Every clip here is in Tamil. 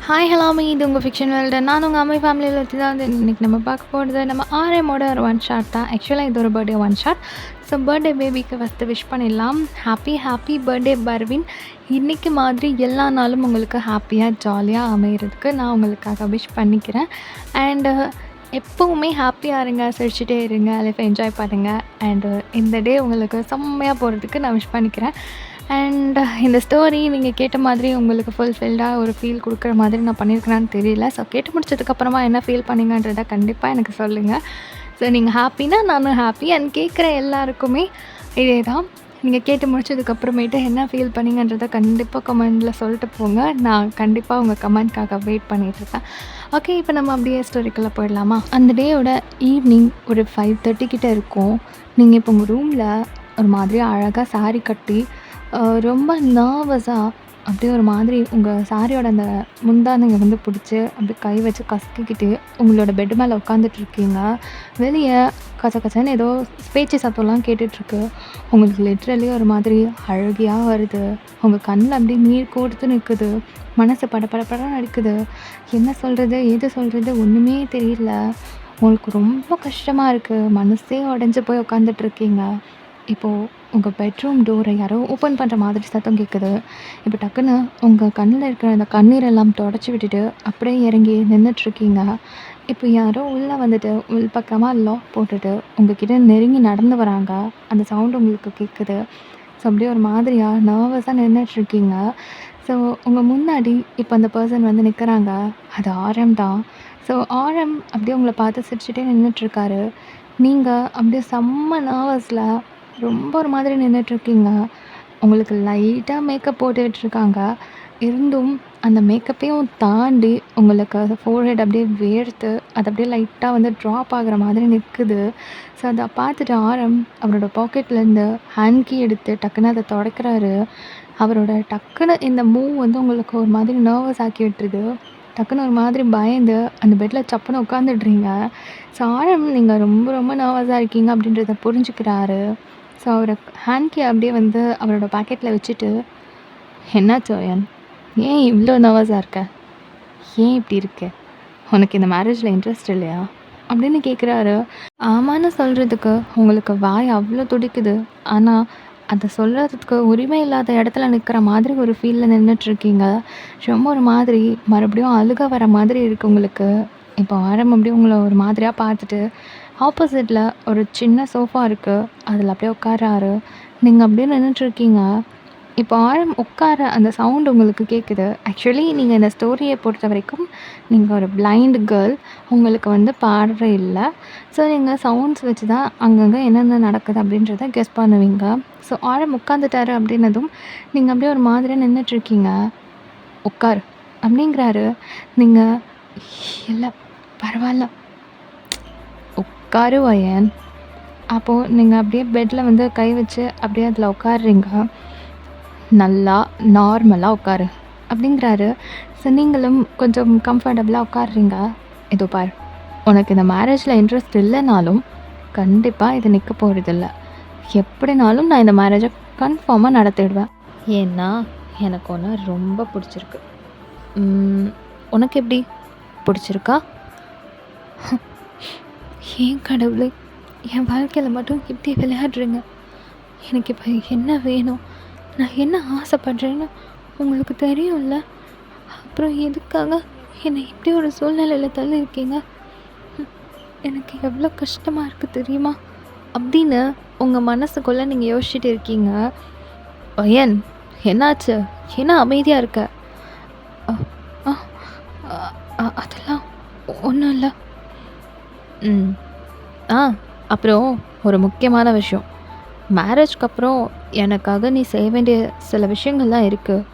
ஹாய் ஹலோ மீ இது உங்கள் ஃபிக்ஷன் வேர்ல்டு. நான் உங்கள் அம்மை ஃபேமிலியில் வச்சு தான் வந்து இன்றைக்கி நம்ம பார்க்க போகிறது நம்ம ஆர்எம்மோட ஒரு ஒன் ஷாட் தான். ஆக்சுவலாக இது ஒரு birthday one shot. So birthday பேபிக்கு ஃபஸ்ட்டு விஷ் பண்ணிடலாம். Happy birthday Parveen. இன்றைக்கி மாதிரி எல்லா நாளும் உங்களுக்கு ஹாப்பியாக ஜாலியாக அமைகிறதுக்கு நான் உங்களுக்காக விஷ் பண்ணிக்கிறேன். அண்டு எப்போவுமே ஹாப்பியாக இருங்க, சிரிச்சுட்டே இருங்க, லைஃப்பை என்ஜாய் பண்ணுங்கள். அண்டு இந்த டே உங்களுக்கு செம்மையாக போகிறதுக்கு நான் விஷ் பண்ணிக்கிறேன். அண்ட் இந்த ஸ்டோரி நீங்கள் கேட்ட மாதிரி உங்களுக்கு ஃபுல்ஃபில்டாக ஒரு ஃபீல் கொடுக்குற மாதிரி நான் பண்ணியிருக்கிறேன்னு தெரியல. ஸோ கேட்டு முடிச்சதுக்கப்புறமா என்ன ஃபீல் பண்ணீங்கன்றதை கண்டிப்பாக எனக்கு சொல்லுங்கள். ஸோ நீங்கள் ஹாப்பினா நானும் ஹாப்பி. அண்ட் கேட்குற எல்லாருக்குமே இதே தான். நீங்கள் கேட்டு முடிச்சதுக்கப்புறமேட்டு என்ன ஃபீல் பண்ணீங்கன்றதை கண்டிப்பாக கமெண்டில் சொல்லிட்டு போங்க. நான் கண்டிப்பாக உங்கள் கமெண்ட்காக வெயிட் பண்ணிகிட்ருக்கேன். ஓகே, இப்போ நம்ம அப்படியே ஸ்டோரிக்குள்ளே போயிடலாமா? அந்த டேயோட ஈவினிங் ஒரு 5:30 கிட்டே இருக்கும். நீங்கள் இப்போ உங்கள் ரூமில் ஒரு மாதிரி அழகாக சாரீ கட்டி ரொம்ப நர்வஸாக அப்படியே ஒரு மாதிரி உங்கள் சாரியோட அந்த முந்தானையை வந்து பிடிச்சி அப்படியே கை வச்சு கசக்கிக்கிட்டு உங்களோட பெட்டு மேலே உட்காந்துட்ருக்கீங்க. வெளியே கச்சன்னு ஏதோ பேச்சு சத்தம்லாம் கேட்டுட்ருக்கு. உங்களுக்கு லிட்ரலி ஒரு மாதிரி அழுகையாக வருது. உங்கள் கண்ணில் அப்படியே நீர் கோர்த்து நிற்குது. மனசு படபடன்னு அடிக்குது. என்ன சொல்கிறது ஏது சொல்கிறது ஒன்றுமே தெரியல. உங்களுக்கு ரொம்ப கஷ்டமாக இருக்குது. மனசே உடஞ்சி போய் உட்காந்துட்ருக்கீங்க. இப்போது உங்கள் பெட்ரூம் டோரை யாரோ ஓப்பன் பண்ணுற மாதிரி சத்தம் கேட்குது. இப்போ டக்குன்னு உங்கள் கண்ணில் இருக்கிற அந்த கண்ணீரெல்லாம் தொடச்சி விட்டுட்டு அப்படியே இறங்கி நின்றுட்டுருக்கீங்க. இப்போ யாரோ உள்ளே வந்துட்டு பக்கமாக லாக் போட்டுட்டு உங்ககிட்ட நெருங்கி நடந்து வராங்க. அந்த சவுண்டு உங்களுக்கு கேட்குது. ஸோ அப்படியே ஒரு மாதிரியாக நர்வஸாக நின்றுட்டுருக்கீங்க. ஸோ உங்கள் முன்னாடி இப்போ அந்த பர்சன் வந்து நிற்கிறாங்க. அது ஆர்எம் தான். ஸோ ஆர்எம் அப்படியே உங்களை பார்த்து சிரிச்சுட்டே நின்றுட்டுருக்காரு. நீங்கள் அப்படியே செம்ம நர்வஸில் ரொம்ப ஒரு மாதிரி நின்றுட்டுருக்கீங்க. உங்களுக்கு லைட்டாக மேக்கப் போட்டுட்ருக்காங்க. இருந்தும் அந்த மேக்கப்பையும் தாண்டி உங்களுக்கு அது ஃபோர்ஹெட் அப்படியே வேர்த்து அது அப்படியே லைட்டாக வந்து ட்ராப் ஆகிற மாதிரி நிற்குது. ஸோ அதை பார்த்துட்டு ஆரம் அவரோட பாக்கெட்லேருந்து ஹேண்ட் கீ எடுத்து டக்குன்னு அதை துடைக்கிறாரு. அவரோட டக்குன்னு இந்த மூவ் வந்து உங்களுக்கு ஒரு மாதிரி நர்வஸ் ஆக்கி விட்டுருது. டக்குன்னு ஒரு மாதிரி பயந்து அந்த பெட்டில் சப்புன்னு உட்காந்துடுறீங்க. ஸோ ஆரம் நீங்கள் ரொம்ப நர்வஸாக இருக்கீங்க அப்படின்றத புரிஞ்சுக்கிறாரு. ஸோ அவர் ஹேண்ட் கீ அப்படியே வந்து அவரோட பாக்கெட்டில் வச்சுட்டு, என்னாச்சு ஓயன், ஏன் இவ்வளோ நர்வஸாக இருக்க, ஏன் இப்படி இருக்க, உனக்கு இந்த மேரேஜில் இன்ட்ரெஸ்ட் இல்லையா அப்படின்னு கேட்குறாரு. ஆமான்னு சொல்கிறதுக்கு உங்களுக்கு வாய் அவ்வளோ துடிக்குது. ஆனால் அதை சொல்கிறதுக்கு உரிமை இல்லாத இடத்துல நிற்கிற மாதிரி ஒரு ஃபீலில் நின்றுட்டுருக்கீங்க. ரொம்ப ஒரு மாதிரி மறுபடியும் அழுக வர மாதிரி இருக்குது உங்களுக்கு. இப்போ ஆரம் அப்படியே உங்களை ஒரு மாதிரியாக பார்த்துட்டு ஆப்போசிட்டில் ஒரு சின்ன சோஃபா இருக்குது. அதில் அப்படியே உட்காராரு. நீங்கள் அப்படியே நின்றுட்டுருக்கீங்க. இப்போ ஆரம் உட்கார அந்த சவுண்ட் உங்களுக்கு கேட்குது. ஆக்சுவலி நீங்கள் இந்த ஸ்டோரியை பொறுத்த வரைக்கும் நீங்கள் ஒரு பிளைண்ட் கேர்ள். உங்களுக்கு வந்து பார்வை இல்லை. ஸோ நீங்கள் சவுண்ட்ஸ் வச்சு தான் அங்கங்கே என்னென்ன நடக்குது அப்படின்றத கெஸ் பண்ணுவீங்க. ஸோ ஆரம் உட்காந்துட்டாரு அப்படின்னதும் நீங்கள் அப்படியே ஒரு மாதிரியாக நின்றுட்டுருக்கீங்க. உட்காரு அப்படிங்கிறாரு. நீங்கள் இல்லை பரவாயில்ல உட்காரு வயன். அப்போது நீங்கள் அப்படியே பெட்டில் வந்து கை வச்சு அப்படியே அதில் உட்காடுறீங்க. நல்லா நார்மலாக உட்காரு அப்படிங்கிறாரு. ஸோ நீங்களும் கொஞ்சம் கம்ஃபர்டபுளாக உட்காடுறீங்க. இதோ பார், உனக்கு இந்த மேரேஜில் இன்ட்ரெஸ்ட் இல்லைனாலும் கண்டிப்பாக இது நிற்க போகிறதில்ல. எப்படினாலும் நான் இந்த மேரேஜை கன்ஃபார்மாக நடத்திடுவேன். ஏன்னா எனக்கு ஒன்று ரொம்ப பிடிச்சிருக்கு. உனக்கு எப்படி பிடிச்சிருக்கா? ஏன் கடவுளே, என் வாழ்க்கையில் மட்டும் இப்படி விளையாடுறீங்க. எனக்கு இப்போ என்ன வேணும், நான் என்ன ஆசைப்படுறேன்னு உங்களுக்கு தெரியும்ல. அப்புறம் எதுக்காக என்னை இப்படி ஒரு சூழ்நிலையில் தள்ளியிருக்கீங்க? எனக்கு எவ்வளோ கஷ்டமாக இருக்குது தெரியுமா அப்படின்னு உங்கள் மனசுக்குள்ளே நீங்கள் யோசிச்சுட்டு இருக்கீங்க. பையன் என்னாச்சு, என்ன அமைதியாக இருக்க? அதெல்லாம் ஒன்றும் இல்லை. அப்புறம் ஒரு முக்கியமான விஷயம், மேரேஜ்க்கு அப்புறம் எனக்காக நீ செய்ய வேண்டிய சில விஷயங்கள்லாம் இருக்குது.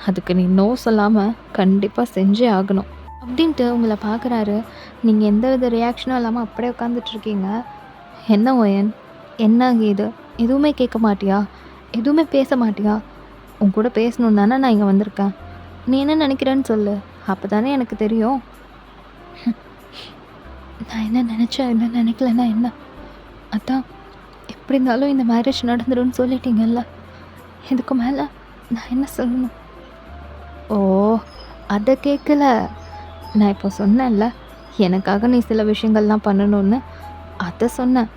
அதுக்கு நீ நோ சொல்லாமல் கண்டிப்பாக செஞ்சே ஆகணும் அப்படின்ட்டு உங்களை பார்க்குறாரு. நீங்கள் எந்த வித ரியாக்ஷனும் இல்லாமல் அப்படியே உட்காந்துட்ருக்கீங்க. என்ன ஓயன், என்ன இது, எதுவுமே கேட்க மாட்டியா, எதுவுமே பேச மாட்டியா? உன் கூட பேசணும் தானே நான் இங்கே வந்திருக்கேன். நீ என்ன நினைக்கிறேன்னு சொல்லு, அப்போ தானே எனக்கு தெரியும். நான் என்ன நினச்சேன் என்ன நினைக்கலன்னா என்ன, அதான் எப்படி இருந்தாலும் இந்த மேரேஜ் நடந்துரும்னு சொல்லிட்டீங்கல்ல, இதுக்கு மேலே நான் என்ன சொல்லணும்? ஓ அத கேட்கல. நான் இப்போ சொன்னேன்ல, எனக்காக நீ சில விஷயங்கள்லாம் பண்ணணும்னு. அத சொன்னேன்.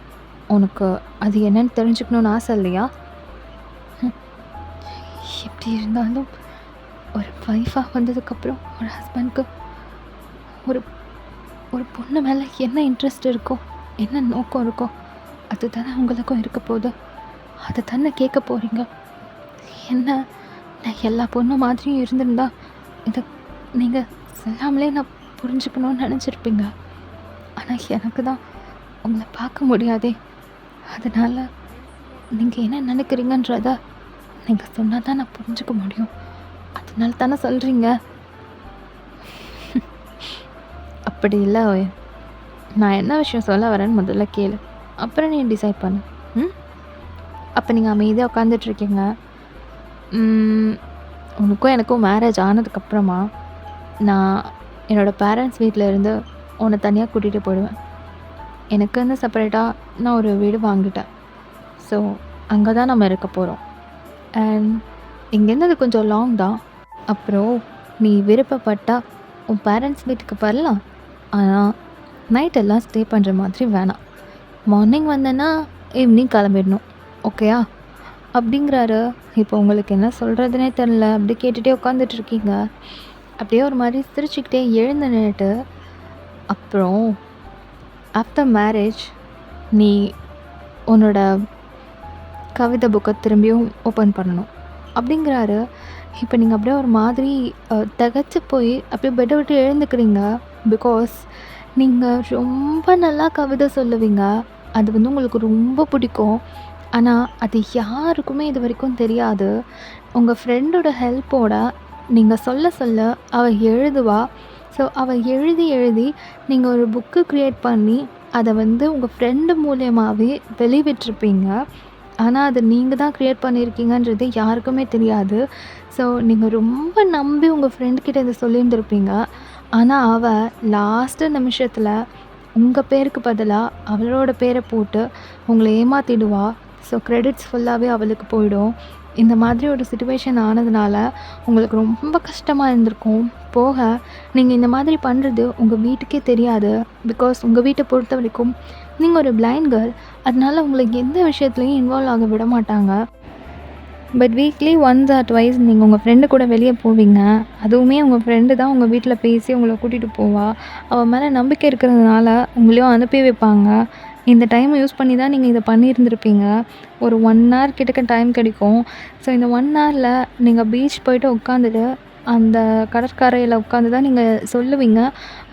உனக்கு அது என்னன்னு தெரிஞ்சுக்கணும்னு ஆசை இல்லையா? எப்படி இருந்தாலும் ஒரு ஒய்ஃபா வந்ததுக்கப்புறம் ஒரு ஹஸ்பண்ட்க்கு ஒரு ஒரு பொண்ணு மேலே என்ன இன்ட்ரெஸ்ட் இருக்கோ, என்ன நோக்கம் இருக்கோ, அதுதானே உங்களுக்கும் இருக்க போகுது. அதை தானே கேட்க போகிறீங்க. என்ன, நான் எல்லா பொண்ணு மாதிரியும் இருந்திருந்தா இதை நீங்கள் சொல்லாமலே நான் புரிஞ்சுக்கணும்னு நினச்சிருப்பீங்க. ஆனால் எனக்கு தான் உங்களை பார்க்க முடியாதே. அதனால் நீங்கள் என்ன நினைக்கிறீங்கன்றத நீங்கள் சொன்னால் தான் நான் புரிஞ்சுக்க முடியும். அதனால தானே சொல்கிறீங்க. அப்படி இல்லை ஓய். நான் என்ன விஷயம் சொல்ல வரேன்னு முதல்ல கேளு, அப்புறம் நீ டிசைட் பண்ணு. அப்போ நீங்கள் அமைதியாக உட்காந்துட்ருக்கீங்க. உனக்கும் எனக்கும் மேரேஜ் ஆனதுக்கப்புறமா நான் என்னோடய பேரண்ட்ஸ் வீட்டில் இருந்து உன்னை தனியாக கூட்டிகிட்டு போயிடுவேன். எனக்கு வந்து செப்பரேட்டாக நான் ஒரு வீடு வாங்கிட்டேன். ஸோ அங்கே தான் நம்ம இருக்க போகிறோம். அண்ட் இங்கேருந்து அது கொஞ்சம் லாங் தான். அப்புறம் நீ விருப்பப்பட்டா உன் பேரண்ட்ஸ் வீட்டுக்கு வரலாம். ஆனால் நைட்டெல்லாம் ஸ்டே பண்ணுற மாதிரி வேணாம். மார்னிங் வந்தேன்னா ஈவினிங் கிளம்பிடணும். ஓகேயா? அப்படிங்கிறாரு. இப்போ உங்களுக்கு என்ன சொல்கிறதுனே தெரில. அப்படி கேட்டுகிட்டே உட்காந்துட்ருக்கீங்க. அப்படியே ஒரு மாதிரி சிரிச்சுக்கிட்டே எழுந்து நின்றுட்டு, அப்புறம் ஆஃப்டர் மேரேஜ் நீ உன்னோட கவிதை புக்கை திரும்பியும் ஓப்பன் பண்ணணும் அப்படிங்கிறாரு. இப்போ நீங்கள் அப்படியே ஒரு மாதிரி திகச்சு போய் அப்படியே பெட்டை விட்டு எழுந்துக்கிறீங்க. பிகாஸ் நீங்கள் ரொம்ப நல்லா கவிதை சொல்லுவீங்க. அது வந்து உங்களுக்கு ரொம்ப பிடிக்கும். ஆனால் அது யாருக்குமே இது வரைக்கும் தெரியாது. உங்கள் ஃப்ரெண்டோட ஹெல்ப்போட நீங்கள் சொல்ல சொல்ல அவள் எழுதுவா. ஸோ அவள் எழுதி எழுதி நீங்கள் ஒரு புக்கு க்ரியேட் பண்ணி அதை வந்து உங்கள் ஃப்ரெண்டு மூலியமாகவே வெளிவிட்டிருப்பீங்க. ஆனால் அது நீங்கள் தான் க்ரியேட் பண்ணியிருக்கீங்கன்றது யாருக்குமே தெரியாது. ஸோ நீங்கள் ரொம்ப நம்பி உங்கள் ஃப்ரெண்ட்கிட்ட இதை சொல்லியிருந்துருப்பீங்க. ஆனால் அவள் லாஸ்ட்டு நிமிஷத்தில் உங்கள் பேருக்கு பதிலாக அவளோட பேரை போட்டு உங்களை ஏமாற்றிடுவா. ஸோ க்ரெடிட்ஸ் ஃபுல்லாகவே அவளுக்கு போயிடும். இந்த மாதிரி ஒரு சிச்சுவேஷன் ஆனதுனால உங்களுக்கு ரொம்ப கஷ்டமாக இருந்திருக்கும். போக நீங்கள் இந்த மாதிரி பண்ணுறது உங்கள் வீட்டுக்கே தெரியாது. பிகாஸ் உங்கள் வீட்டை பொறுத்த வரைக்கும் நீங்கள் ஒரு பிளைண்ட் கேர்ள். அதனால உங்களுக்கு எந்த விஷயத்துலையும் இன்வால்வ் ஆக விட மாட்டாங்க. But weekly once R twice நீங்கள் உங்கள் ஃப்ரெண்டு கூட வெளியே போவீங்க. அதுவுமே உங்கள் ஃப்ரெண்டு தான் உங்கள் வீட்டில் பேசி உங்களை கூட்டிகிட்டு போவா. அவள் மேலே நம்பிக்கை இருக்கிறதுனால உங்களையும் அனுப்பி வைப்பாங்க. இந்த டைமை யூஸ் பண்ணி தான் நீங்கள் இதை பண்ணியிருந்துருப்பீங்க. ஒரு 1 hour கிட்டக்க டைம் கிடைக்கும். ஸோ இந்த 1 hourல நீங்கள் பீச் போய்ட்டு உட்காந்துட்டு அந்த கடற்கரையில் உட்காந்து தான் நீங்கள் சொல்லுவீங்க.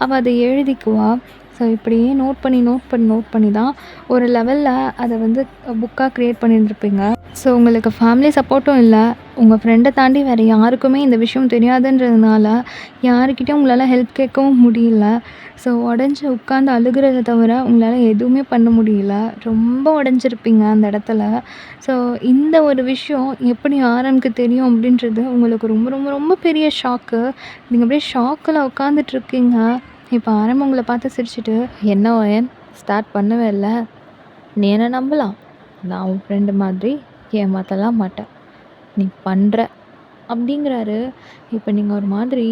அவள் அதை எழுதிக்குவா. ஸோ இப்படியே நோட் பண்ணி தான் ஒரு லெவலில் அதை வந்து புக்காக க்ரியேட் பண்ணியிருந்துருப்பீங்க. ஸோ உங்களுக்கு ஃபேமிலி சப்போர்ட்டும் இல்லை. உங்கள் ஃப்ரெண்டை தாண்டி வேறு யாருக்குமே இந்த விஷயம் தெரியாதுன்றதுனால யாருக்கிட்டையும் உங்களால் ஹெல்ப் கேட்கவும் முடியல. ஸோ உடஞ்சி உட்காந்து அழுகிறத தவிர உங்களால் எதுவுமே பண்ண முடியல. ரொம்ப உடஞ்சிருப்பீங்க அந்த இடத்துல. ஸோ இந்த ஒரு விஷயம் எப்படி ஆரம்க்கு தெரியும் அப்படின்றது உங்களுக்கு ரொம்ப ரொம்ப ரொம்ப பெரிய ஷாக்கு. நீங்கள் அப்படியே ஷாக்கில் உட்காந்துட்ருக்கீங்க. இப்போ ஆரம் உங்களை பார்த்து சிரிச்சுட்டு, என்ன ஓயன் ஸ்டார்ட் பண்ணவே இல்லை, நீ என்ன நம்பலாம், நான் உன் ஃப்ரெண்டு மாதிரி ஏமாற்றலாம் மாட்டேன், நீ பண்ணுற அப்படிங்கிறாரு. இப்போ நீங்கள் ஒரு மாதிரி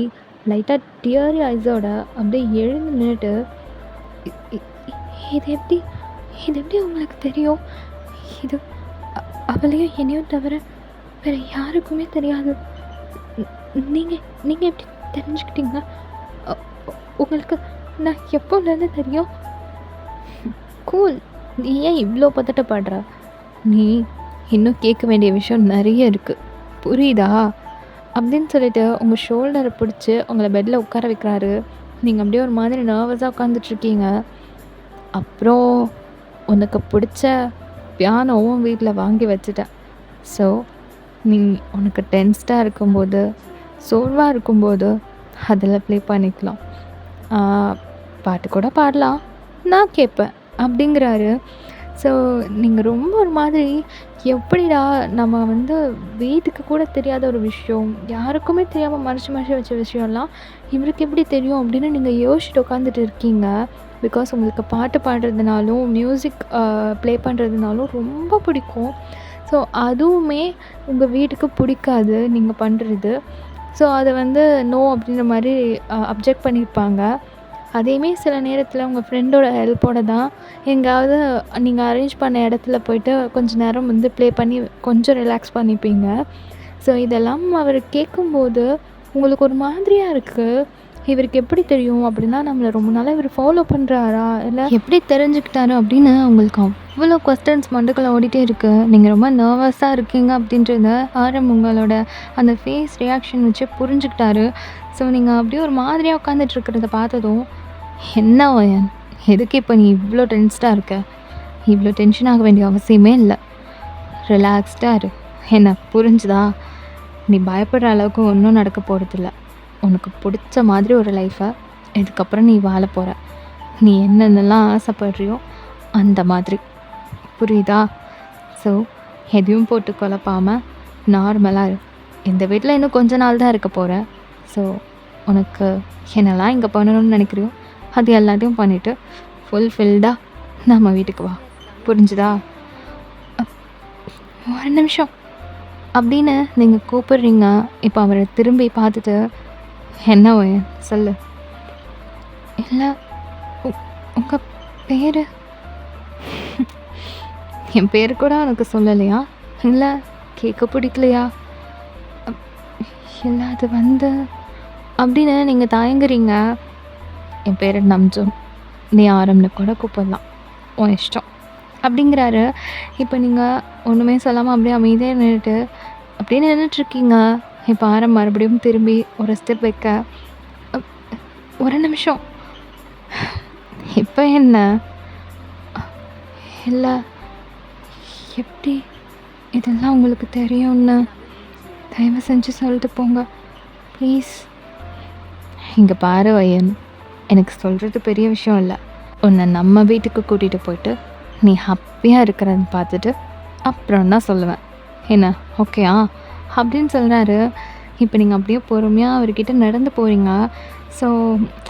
லைட்டாக டியரி ஐஸோட அப்படியே எழுந்து நின்றுட்டு, இது எப்படி இது எப்படி உங்களுக்கு தெரியும், இது அவளையும் என்னையும் தவிர வேறு யாருக்குமே தெரியாது, நீங்கள் நீங்கள் எப்படி தெரிஞ்சுக்கிட்டீங்க, உங்களுக்கு நான் எப்போலேருந்து தெரியும், கூல், நீ ஏன் இவ்வளோ பதட்டப்படுற, நீ இன்னும் கேட்க வேண்டிய விஷயம் நிறைய இருக்குது புரியுதா அப்படின்னு சொல்லிட்டு உங்கள் ஷோல்டரை பிடிச்சி உங்களை பெட்டில் உட்கார வைக்கிறாரு. நீங்கள் அப்படியே ஒரு மாதிரி நர்வஸாக உட்காந்துட்ருக்கீங்க. அப்புறம் உனக்கு பிடிச்ச பியானோவும் வீட்டில் வாங்கி வச்சுட்டேன். ஸோ நீ உனக்கு டென்ஸ்டாக இருக்கும்போது, சோர்வாக இருக்கும்போது அதில் ப்ளே பண்ணிக்கலாம், பாட்டு கூட பாடலாம், நான் கேட்பேன் அப்படிங்கிறாரு. ஸோ நீங்கள் ரொம்ப ஒரு மாதிரி, எப்படிடா நம்ம வந்து வீட்டுக்கு கூட தெரியாத ஒரு விஷயம், யாருக்குமே தெரியாமல் மறைச்சி வச்ச விஷயம்லாம் இவருக்கு எப்படி தெரியும் அப்படின்னு நீங்கள் யோசிச்சுட்டு உட்காந்துட்டு இருக்கீங்க. பிகாஸ் உங்களுக்கு பாட்டு பாடுறதுனாலும் மியூசிக் ப்ளே பண்ணுறதுனாலும் ரொம்ப பிடிக்கும். ஸோ அதுவுமே உங்கள் வீட்டுக்கு பிடிக்காது நீங்கள் பண்ணுறது. ஸோ அதை வந்து நோ அப்படின்ற மாதிரி அப்ஜெக்ட் பண்ணியிருப்பாங்க. அதையுமே சில நேரத்தில் உங்கள் ஃப்ரெண்டோட ஹெல்ப்போட தான் எங்கேயாவது நீங்கள் அரேஞ்ச் பண்ண இடத்துல போயிட்டு கொஞ்ச நேரம் வந்து ப்ளே பண்ணி கொஞ்சம் ரிலாக்ஸ் பண்ணிப்பீங்க. ஸோ இதெல்லாம் அவர் கேட்கும்போது உங்களுக்கு ஒரு மாதிரியாக இருக்குது. இவருக்கு எப்படி தெரியும் அப்படின்னா, நம்மளை ரொம்ப நாளாக இவர் ஃபாலோ பண்ணுறாரா, இல்லை எப்படி தெரிஞ்சுக்கிட்டாரு அப்படின்னு உங்களுக்கு அவ்வளோ கொஸ்டின்ஸ் மண்டைக்குள்ள ஓடிட்டே இருக்குது. நீங்கள் ரொம்ப நர்வஸாக இருக்கீங்க அப்படின்றத உங்களோட அந்த ஃபேஸ் ரியாக்ஷன் வச்சு புரிஞ்சுக்கிட்டாரு. ஸோ நீங்கள் அப்படியே ஒரு மாதிரியாக உட்காந்துட்டு இருக்கிறத பார்த்ததும், என்ன வயன், எதுக்கு இப்போ நீ இவ்வளோ டென்ஸ்டாக இருக்க? இவ்வளோ டென்ஷன் ஆக வேண்டிய அவசியமே இல்லை. ரிலாக்ஸ்டாக இரு. என்ன புரிஞ்சுதா? நீ பயப்படுற அளவுக்கு ஒன்றும் நடக்க போகிறதில்ல. உனக்கு பிடிச்ச மாதிரி ஒரு லைஃப்பை இதுக்கப்புறம் நீ வாழ போகிற. நீ என்னென்னலாம் ஆசைப்படுறியோ அந்த மாதிரி, புரியுதா? ஸோ எதையும் போட்டு குழப்பாமல் நார்மலாக இரு. இந்த வீட்டில் இன்னும் கொஞ்ச நாள் தான் இருக்க போகிறேன். ஸோ உனக்கு என்னெல்லாம் இங்கே பண்ணணும்னு நினைக்கிறியோ அது எல்லாத்தையும் பண்ணிவிட்டு ஃபுல்ஃபில்டாக நம்ம வீட்டுக்கு வா, புரிஞ்சுதா? ஒரு நிமிஷம் அப்படின்னு நீங்கள் கூப்பிடுறீங்க. இப்போ அவரை திரும்பி பார்த்துட்டு, என்ன வயன் சொல்லு. இல்லை, உங்கள் பேர்? என் பேர் கூட உனக்கு சொல்லலையா? இல்லை கேட்க பிடிக்கலையா? இல்லை அது வந்து அப்படின்னு நீங்கள் தயங்குறீங்க. என் பேர் நம்ஜோன், நீ ஆரம்னு கூட கூப்பிடலாம், உன் இஷ்டம் அப்படிங்கிறாரு. இப்போ நீங்கள் ஒன்றுமே சொல்லாமல் அப்படியே அமைதியாக நின்றுட்டு அப்படியே நின்றுட்டுருக்கீங்க. இப்போ ஆரம் மறுபடியும் திரும்பி ஒரு ஸ்டெப் வைக்க, ஒரு நிமிஷம், இப்போ என்ன? இல்லை, எப்படி இதெல்லாம் உங்களுக்கு தெரியும்னு தயவு செஞ்சு சொல்லிட்டு போங்க ப்ளீஸ். இங்கே பாரு வயன், எனக்கு சொல்கிறது பெரிய விஷயம் இல்லை. உன்னை நம்ம வீட்டுக்கு கூட்டிகிட்டு போயிட்டு நீ ஹாப்பியாக இருக்கிறத பார்த்துட்டு அப்புறம் தான் சொல்லுவேன். என்ன ஓகேயா அப்படின்னு சொல்கிறாரு. இப்போ நீங்கள் அப்படியே பொறுமையாக அவர்கிட்ட நடந்து போகிறீங்க. ஸோ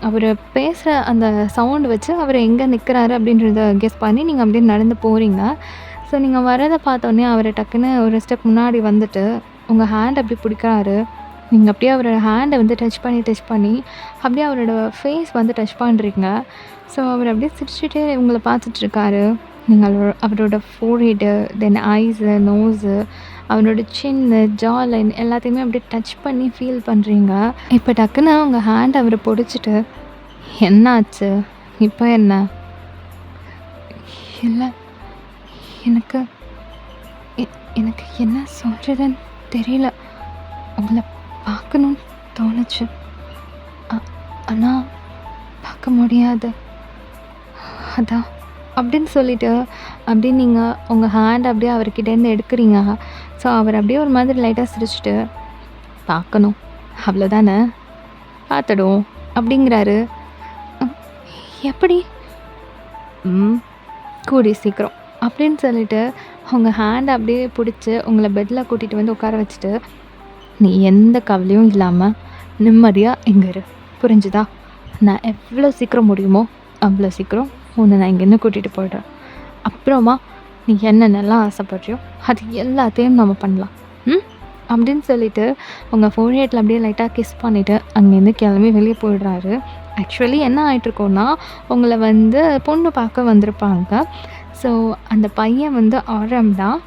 அவர் பேசுகிற அந்த சவுண்டு வச்சு அவர் எங்கே நிற்கிறாரு அப்படின்றத கெஸ் பண்ணி நீங்கள் அப்படியே நடந்து போகிறீங்க. ஸோ நீங்கள் வரதை பார்த்தோன்னே அவர் டக்குன்னு ஒரு ஸ்டெப் முன்னாடி வந்துட்டு உங்கள் ஹேண்ட் அப்படி பிடிக்கிறாரு. நீங்கள் அப்படியே அவரோட ஹேண்டை வந்து டச் பண்ணி அப்படியே அவரோட ஃபேஸ் வந்து டச் பண்ணுறீங்க. ஸோ அவர் அப்படியே சிரிச்சுட்டே உங்களை பார்த்துட்ருக்காரு. நீங்கள் அவரோட ஃபோர்ஹெட்டு, தென் ஐஸு, நோஸு, அவரோட சின்னு, ஜா லைன் எல்லாத்தையுமே அப்படியே டச் பண்ணி ஃபீல் பண்ணுறீங்க. இப்போ டக்குன்னு உங்கள் ஹேண்ட் அவரை பிடிச்சிட்டு, என்னாச்சு இப்போ என்ன? இல்லை, எனக்கு எனக்கு என்ன சொல்கிறதுன்னு தெரியல. உங்களை பார்க்கணுன்னு தோணுச்சு, ஆனால் பார்க்க முடியாது, அதான் அப்படின்னு சொல்லிவிட்டு அப்படியே நீங்கள் உங்கள் ஹேண்ட் அப்படியே அவர்கிட்டேருந்து எடுக்கிறீங்க. ஸோ அவர் அப்படியே ஒரு மாதிரி லைட்டாக சிரிச்சுட்டு, பார்க்கணும் அவ்வளோதானே, பார்த்துடுவோம் அப்படிங்கிறாரு. எப்படி? கூடி சீக்கிரம் அப்படின்னு சொல்லிவிட்டு உங்கள் ஹேண்டை அப்படியே பிடிச்சி உங்களை பெட்டில் கூட்டிகிட்டு வந்து உட்கார வச்சுட்டு, நீ எந்த கவலையும் இல்லாமல் நிம்மதியாக இங்கே இரு, புரிஞ்சுதா? நான் எவ்வளோ சீக்கிரம் முடியுமோ அவ்வளோ சீக்கிரம் உன்னை நான் இங்கேருந்து கூட்டிகிட்டு போய்டுறேன். அப்புறமா நீ என்னென்னலாம் ஆசைப்படுறியோ அது எல்லாத்தையும் நம்ம பண்ணலாம் அப்படின்னு சொல்லிவிட்டு உங்கள் ஃபோர்ஹெட்டில் அப்படியே லைட்டாக கிஸ் பண்ணிவிட்டு அங்கேருந்து கிளம்பி வெளியே போயிடுறாரு. ஆக்சுவலி என்ன ஆகிட்ருக்கோன்னா, உங்களை வந்து பொண்ணு பார்க்க வந்திருப்பாங்க. ஸோ அந்த பையன் வந்து ஆரம் தான்.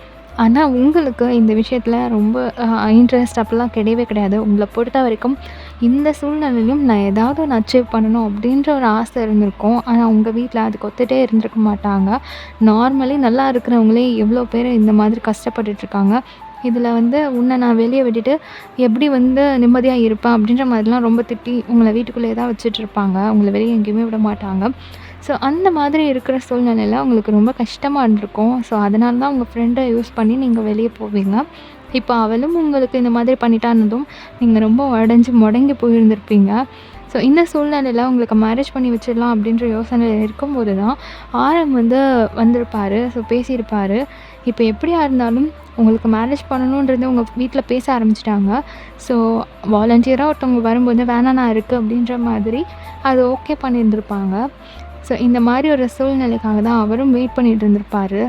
ஆனால் உங்களுக்கு இந்த விஷயத்தில் ரொம்ப இன்ட்ரெஸ்ட் அப்படிலாம் கிடையவே கிடையாது. உங்களை பொறுத்த வரைக்கும் இந்த சூழ்நிலையிலும் நான் ஏதாவது ஒன்று அச்சீவ் பண்ணணும் அப்படின்ற ஒரு ஆசை இருந்திருக்கும். ஆனால் உங்கள் வீட்டில் அதுக்கு ஒத்துகிட்டே இருந்திருக்க மாட்டாங்க. நார்மலி நல்லா இருக்கிறவங்களே எவ்வளோ பேர் இந்த மாதிரி கஷ்டப்பட்டுட்ருக்காங்க. இதில் வந்து உன்னை நான் வெளியே விட்டுட்டு எப்படி வந்து நிம்மதியாக இருப்பேன் அப்படின்ற மாதிரிலாம் ரொம்ப திட்டி உங்களை வீட்டுக்குள்ளேயே தான் வச்சுட்ருப்பாங்க. உங்களை வெளியே எங்கேயுமே விட மாட்டாங்க. ஸோ அந்த மாதிரி இருக்கிற சூழ்நிலையில் உங்களுக்கு ரொம்ப கஷ்டமாக இருந்திருக்கும். ஸோ அதனால தான் உங்கள் ஃப்ரெண்டை யூஸ் பண்ணி நீங்கள் வெளியே போவீங்க. இப்போ அவளும் உங்களுக்கு இந்த மாதிரி பண்ணிட்டானதும் நீங்கள் ரொம்ப உடஞ்சி முடங்கி போயிருந்திருப்பீங்க. ஸோ இந்த சூழ்நிலையில் உங்களுக்கு மேரேஜ் பண்ணி வச்சிடலாம் அப்படின்ற யோசனையில் இருக்கும்போது தான் ஆரம் வந்து வந்திருப்பார். ஸோ பேசியிருப்பார். இப்போ எப்படியா இருந்தாலும் உங்களுக்கு மேரேஜ் பண்ணணுன்றது உங்கள் வீட்டில் பேச ஆரம்பிச்சிட்டாங்க. ஸோ வாலண்டியராக ஒருத்தவங்க வரும்போது வேணாம் நான் இருக்குது அப்படின்ற மாதிரி அது ஓகே பண்ணியிருந்திருப்பாங்க. ஸோ இந்த மாதிரி ஒரு சூழ்நிலைக்காக தான் அவரும் வெயிட் பண்ணிகிட்டு இருந்திருப்பார்.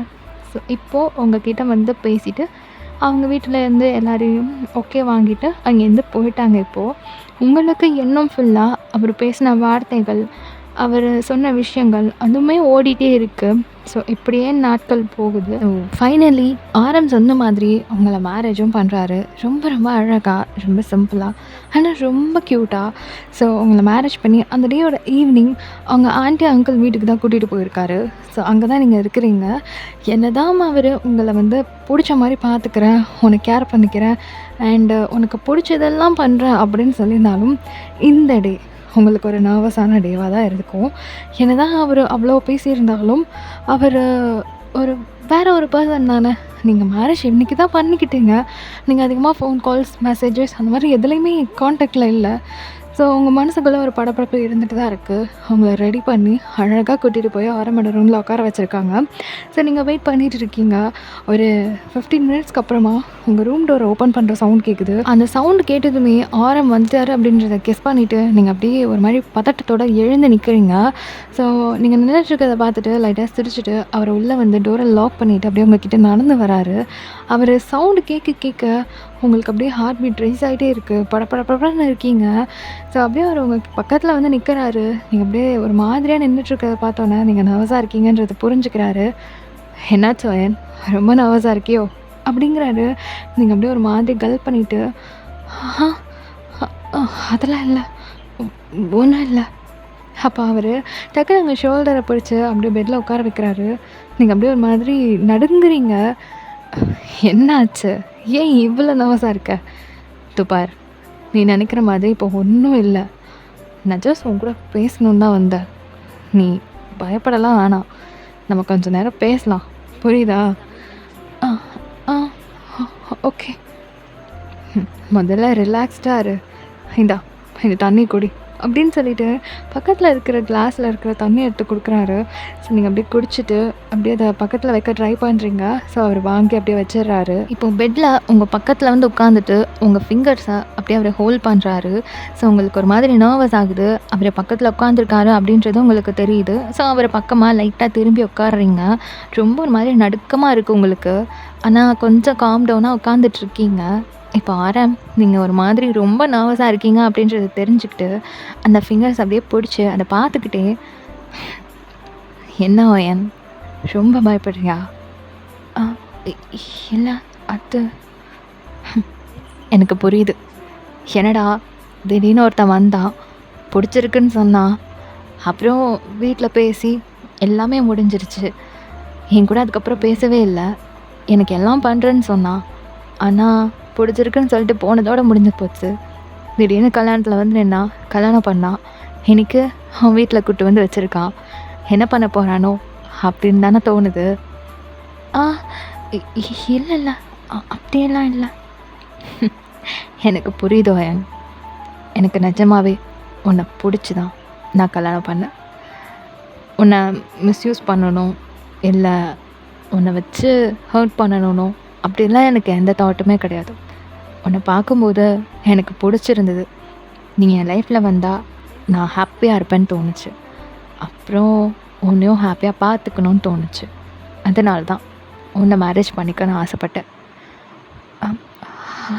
ஸோ இப்போது உங்ககிட்ட வந்து பேசிவிட்டு அவங்க வீட்டிலேருந்து எல்லாரையும் ஓகே வாங்கிட்டு அங்கேருந்து போயிட்டாங்க. இப்போது உங்களுக்கு எண்ணம் ஃபுல்லாக அவர் பேசின வார்த்தைகள், அவர் சொன்ன விஷயங்கள் அதுவுமே ஓடிட்டே இருக்குது. ஸோ இப்படியே நாட்கள் போகுது. ஃபைனலி ஆரம் சொன்ன மாதிரி அவங்கள மேரேஜும் பண்ணுறாரு. ரொம்ப ரொம்ப அழகாக, ரொம்ப சிம்பிளாக, ஆனால் ரொம்ப க்யூட்டாக. ஸோ அவங்கள மேரேஜ் பண்ணி அந்த டேயோட ஈவினிங் அவங்க ஆண்டி அங்கிள் வீட்டுக்கு தான் கூட்டிகிட்டு போயிருக்காரு. ஸோ அங்கே தான் நீங்கள் இருக்கிறீங்க. என்னதான் அவர் உங்களை வந்து பிடிச்ச மாதிரி பார்த்துக்கிறேன், உனக்கு கேர் பண்ணிக்கிறேன், அண்டு உனக்கு பிடிச்சதெல்லாம் பண்ணுறேன் அப்படின்னு சொல்லியிருந்தாலும் இந்த டே உங்களுக்கு ஒரு நர்வஸான டேவாக தான் இருக்கும். என்னதான் அவர் அவ்வளோ பேசியிருந்தாலும் அவர் ஒரு வேற ஒரு பர்சன் தானே. நீங்கள் மேரேஜ் இன்றைக்கி தான் பண்ணிக்கிட்டீங்க. நீங்கள் அதிகமாக ஃபோன் கால்ஸ், மெசேஜஸ் அந்த மாதிரி எதுலேயுமே காண்டாக்டில் இல்லை. ஸோ உங்கள் மனசுக்குள்ளே ஒரு படபடப்பு இருந்துட்டு தான் இருக்குது. அவங்கள ரெடி பண்ணி அழகாக கூட்டிகிட்டு போய் ஆரம்பட ரூமில் உட்கார வச்சுருக்காங்க. ஸோ நீங்கள் வெயிட் பண்ணிகிட்டு இருக்கீங்க. ஒரு 15 மினிட்ஸ்க்கு அப்புறமா உங்கள் ரூம் டோரை ஓப்பன் பண்ணுற சவுண்ட் கேட்குது. அந்த சவுண்டு கேட்டதுமே ஆரம் வந்துட்டார் அப்படின்றத கெஸ் பண்ணிவிட்டு நீங்கள் அப்படியே ஒரு மாதிரி பதட்டத்தோடு எழுந்து நிற்கிறீங்க. ஸோ நீங்கள் நின்றுட்டுருக்கதை பார்த்துட்டு லைட்டாக சிரிச்சுட்டு அவரை உள்ளே வந்து டோரை லாக் பண்ணிவிட்டு அப்படியே உங்ககிட்ட நடந்து வராரு. அவர் சவுண்டு கேட்க கேட்க உங்களுக்கு அப்படியே ஹார்ட் பீட் ரைஸ் ஆகிட்டே இருக்குது. படப்படப்படன்னு இருக்கீங்க. ஸோ அப்படியே அவர் உங்கள் பக்கத்தில் வந்து நிற்கிறாரு. நீங்கள் அப்படியே ஒரு மாதிரியாக நின்றுட்டுருக்கிறத பார்த்தோன்னே நீங்கள் நர்வஸாக இருக்கீங்கன்றதை புரிஞ்சுக்கிறாரு. என்னாச்சு அயன், ரொம்ப நர்வஸாக இருக்கியோ அப்படிங்கிறாரு. நீங்கள் அப்படியே ஒரு மாதிரி கல் பண்ணிவிட்டு அதெல்லாம் இல்லை, ஒன்றும் இல்லை. அப்போ அவர் டக்குனு எங்கள் ஷோல்டரை பிடிச்சி அப்படியே பெட்டில் உட்கார வைக்கிறாரு. நீங்கள் அப்படியே ஒரு மாதிரி நடுங்குறீங்க. என்னாச்சு, ஏன் இவ்வளோ நர்வஸாக இருக்க? துப்பார், நீ நினைக்கிற மாதிரி இப்போ ஒன்றும் இல்லை. நான் ஜஸ்ட் உன் கூட பேசணுன்னு தான் வந்தேன். நீ பயப்படலாம் வேணாம், நம்ம கொஞ்சம் நேரம் பேசலாம், புரியுதா? ஆ ஆ ஓகே. முதல்ல ரிலாக்ஸ்டாக இரு. இந்தா இந்த தண்ணி குடி அப்படின்னு சொல்லிட்டு பக்கத்தில் இருக்கிற கிளாஸில் இருக்கிற தண்ணி எடுத்து கொடுக்குறாரு. ஸோ நீங்கள் அப்படியே குடிச்சிட்டு அப்படியே அதை பக்கத்தில் வைக்க ட்ரை பண்ணுறீங்க. ஸோ அவர் வாங்கி அப்படியே வச்சிடுறாரு. இப்போ பெட்டில் உங்கள் பக்கத்தில் வந்து உட்காந்துட்டு உங்கள் ஃபிங்கர்ஸை அப்படியே அவரை ஹோல்ட் பண்ணுறாரு. ஸோ உங்களுக்கு ஒரு மாதிரி நர்வஸ் ஆகுது. அவரை பக்கத்தில் உட்காந்துருக்காரு அப்படின்றது உங்களுக்கு தெரியுது. ஸோ அவரை பக்கமாக லைட்டாக திரும்பி உட்காடுறீங்க. ரொம்ப ஒரு மாதிரி நடுக்கமாக இருக்குது உங்களுக்கு. ஆனால் கொஞ்சம் காம் டவுனாக உட்காந்துட்ருக்கீங்க. இப்போ ஆரம், நீங்கள் ஒரு மாதிரி ரொம்ப நர்வஸாக இருக்கீங்க அப்படின்றத தெரிஞ்சுக்கிட்டு அந்த ஃபிங்கர்ஸ் அப்படியே பிடிச்சி அதை பார்த்துக்கிட்டே, என்ன அயன், ரொம்ப பயப்படுறியா? இல்லை அது எனக்கு புரியுது. என்னடா திடீர்னு ஒருத்தன் வந்தான், பிடிச்சிருக்குன்னு சொன்னான், அப்புறம் வீட்டில் பேசி எல்லாமே முடிஞ்சிருச்சு. என் கூட அதுக்கப்புறம் பேசவே இல்லை. எனக்கு எல்லாம் பண்ணுறேன்னு சொன்னான். ஆனால் பிடிச்சிருக்குன்னு சொல்லிட்டு போனதோடு முடிஞ்சு போச்சு. திடீர்னு கல்யாணத்தில் வந்து நின்னா, கல்யாணம் பண்ணான். எனக்கு அவன் வீட்டில் கூப்பிட்டு வந்து வச்சுருக்கான். என்ன பண்ண போகிறானோ அப்படின்னு தானே தோணுது. இல்லை இல்லை, அப்படியெல்லாம் இல்லை. எனக்கு புரியுதோ அயன், எனக்கு நிஜமாவே உன்னை பிடிச்சி தான் நான் கல்யாணம் பண்ணேன். உன்னை மிஸ்யூஸ் பண்ணணும், இல்லை உன்னை வச்சு ஹர்ட் பண்ணணும் அப்படின்லாம் எனக்கு எந்த தாட்டுமே கிடையாது. உன்னை பார்க்கும்போது எனக்கு பிடிச்சிருந்தது. நீங்கள் என் லைஃப்பில் வந்தால் நான் ஹாப்பியாக இருப்பேன்னு தோணுச்சு. அப்புறம் உன்னையும் ஹாப்பியாக பார்த்துக்கணுன்னு தோணுச்சு. அதனால தான் உன்னை மேரேஜ் பண்ணிக்க நான் ஆசைப்பட்டேன்.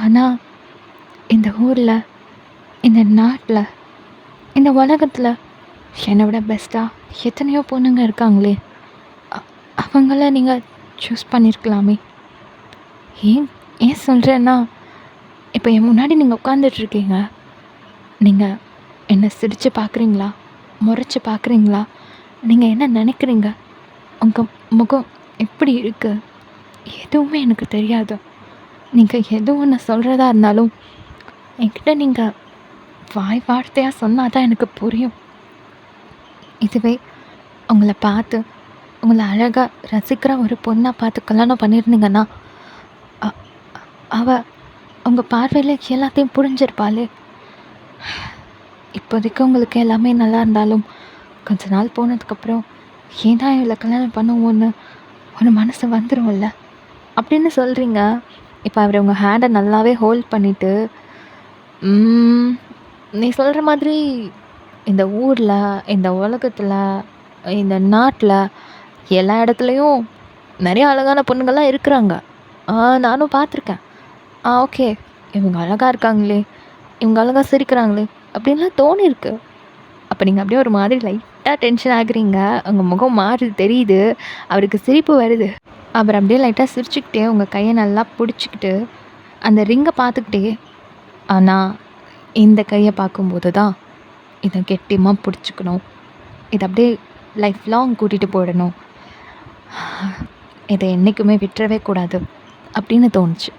ஆனால் இந்த ஊரில், இந்த நாட்டில், இந்த உலகத்தில் என்னை விட பெஸ்ட்டாக எத்தனையோ பொண்ணுங்க இருக்காங்களே, அவங்கள நீங்கள் சூஸ் பண்ணியிருக்கலாமே. ஏன் சொல்கிறேன்னா, இப்போ என் முன்னாடி நீங்கள் உட்காந்துட்ருக்கீங்க. நீங்கள் என்னை சிரித்து பார்க்குறீங்களா, முறைச்சி பார்க்குறீங்களா, நீங்கள் என்ன நினைக்கிறீங்க, உங்கள் முகம் எப்படி இருக்குது, எதுவுமே எனக்கு தெரியாது. நீங்கள் எது ஒன்று சொல்கிறதா இருந்தாலும் என்கிட்ட நீங்கள் வார்த்தையாக சொன்னால் தான் எனக்கு புரியும். இதுவே உங்களை பார்த்து, உங்களை அழகாக ரசிக்கிற ஒரு பொண்ணாக பார்த்து கல்யாணம் பண்ணியிருந்தீங்கன்னா, அவள் உங்கள் பார்வையில் எல்லாத்தையும் புரிஞ்சிருப்பாளே. இப்போதைக்கு உங்களுக்கு எல்லாமே நல்லா இருந்தாலும் கொஞ்ச நாள் போனதுக்கப்புறம் ஏன் தான் இவளை கல்யாணம் பண்ணுவோன்னு ஒரு மனசு வந்துடும்ல அப்படின்னு சொல்கிறீங்க. இப்போ அவர் உங்கள் ஹேண்டை நல்லாவே ஹோல்ட் பண்ணிவிட்டு, நீ சொல்கிற மாதிரி இந்த ஊரில், இந்த உலகத்தில், இந்த நாட்டில் எல்லா இடத்துலையும் நிறைய அழகான பொண்ணுங்கள்லாம் இருக்கிறாங்க. நானும் பார்த்துருக்கேன். ஓகே. இவங்க அழகா இருக்காங்களே! இவங்க அழகா சிரிக்கிறாங்களே! அப்படின்லாம் தோணியிருக்கு. அப்ப நீங்க அப்படியே ஒரு மாதிரி லைட்டா டென்ஷன் ஆகுறீங்க. உங்க முகம் மாறுது தெரியுது. அவருக்கு சிரிப்பு வருது. அவர் அப்படியே லைட்டா சிரிச்சுக்கிட்டே உங்க கைய நல்லா புடிச்சுக்கிட்டு, அந்த ரிங்க பார்த்துக்கிட்டே, ஆனா இந்த கைய பார்க்கும்போது தான் இத கெட்டியமா புடிச்சுக்கணும். இத அப்படியே லைஃப் லாங் கூட்டிட்டு போயிடணும். இத என்னைக்குமே விட்டுறவே கூடாது அப்படின்னு தோணுச்சு.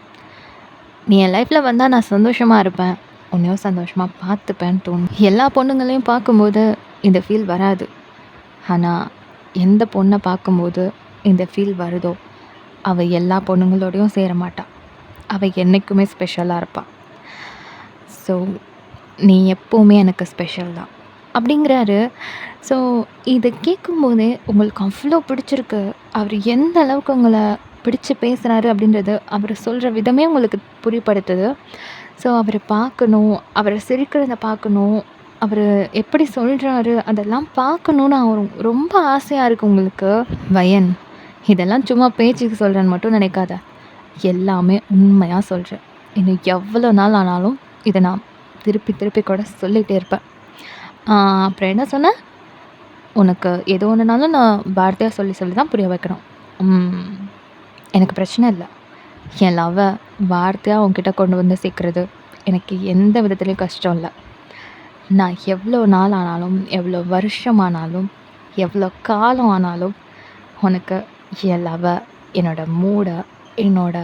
நீ என் லைஃப்ல வந்தா நான் சந்தோஷமா இருப்பேன். உன்னையும் சந்தோஷமா பார்த்துப்பேன்னு தோணும். எல்லா பொண்ணுங்களையும் பார்க்கும்போது இந்த ஃபீல் வராது. ஆனா, எந்த பொண்ண பார்க்கும்போது இந்த ஃபீல் வருதோ, அவ எல்லா பொண்ணுங்களோடையும் சேர மாட்டா. அவ என்னைக்குமே ஸ்பெஷலா இருப்பா. ஸோ, நீ எப்பவுமே எனக்கு ஸ்பெஷல் தான். அப்படிங்கிறாரு. ஸோ, இத கேட்கும்போதே உங்களுக்கு அவ்ளோ பிடிச்சிருக்கு. அவரு எந்த அளவுக்கு உங்கள பிடிச்சு பேசுறாரு அப்படின்றது அவரு சொல்ற விதமே உங்களுக்கு புரியப்படுத்துது. ஸோ, அவர பார்க்கணும், அவரு சிரிக்கிறத பார்க்கணும், அவரு எப்படி சொல்றாரு அதெல்லாம் பார்க்கணும்னு ரொம்ப ஆசையா இருக்கு உங்களுக்கு. வயன், இதெல்லாம் சும்மா பேச்சுக்கு சொல்றேன்னு மட்டும் நினைக்காத. எல்லாமே உண்மையா சொல்றேன். இன்னும் எவ்வளோ நாள் ஆனாலும் இத நான் திருப்பி திருப்பி கூட சொல்லிட்டே இருப்பேன். அப்புறம் என்ன சொன்ன? உனக்கு எது ஒண்ணுனாலும் நான் வார்த்தையா சொல்லி சொல்லி தான் புரிய வைக்கணும். ம். எனக்கு பிரச்சனை இல்ல. என் லவ்வ வார்த்தையா உன்கிட்ட கொண்டு வந்து சேர்க்கிறது எனக்கு எந்த விதத்துலயும் கஷ்டம் இல்ல. நான் எவ்வளோ நாள் ஆனாலும், எவ்வளோ வருஷம் ஆனாலும், எவ்வளோ காலம் ஆனாலும் உனக்கு என் லவ்வ, என்னோட மூட, என்னோட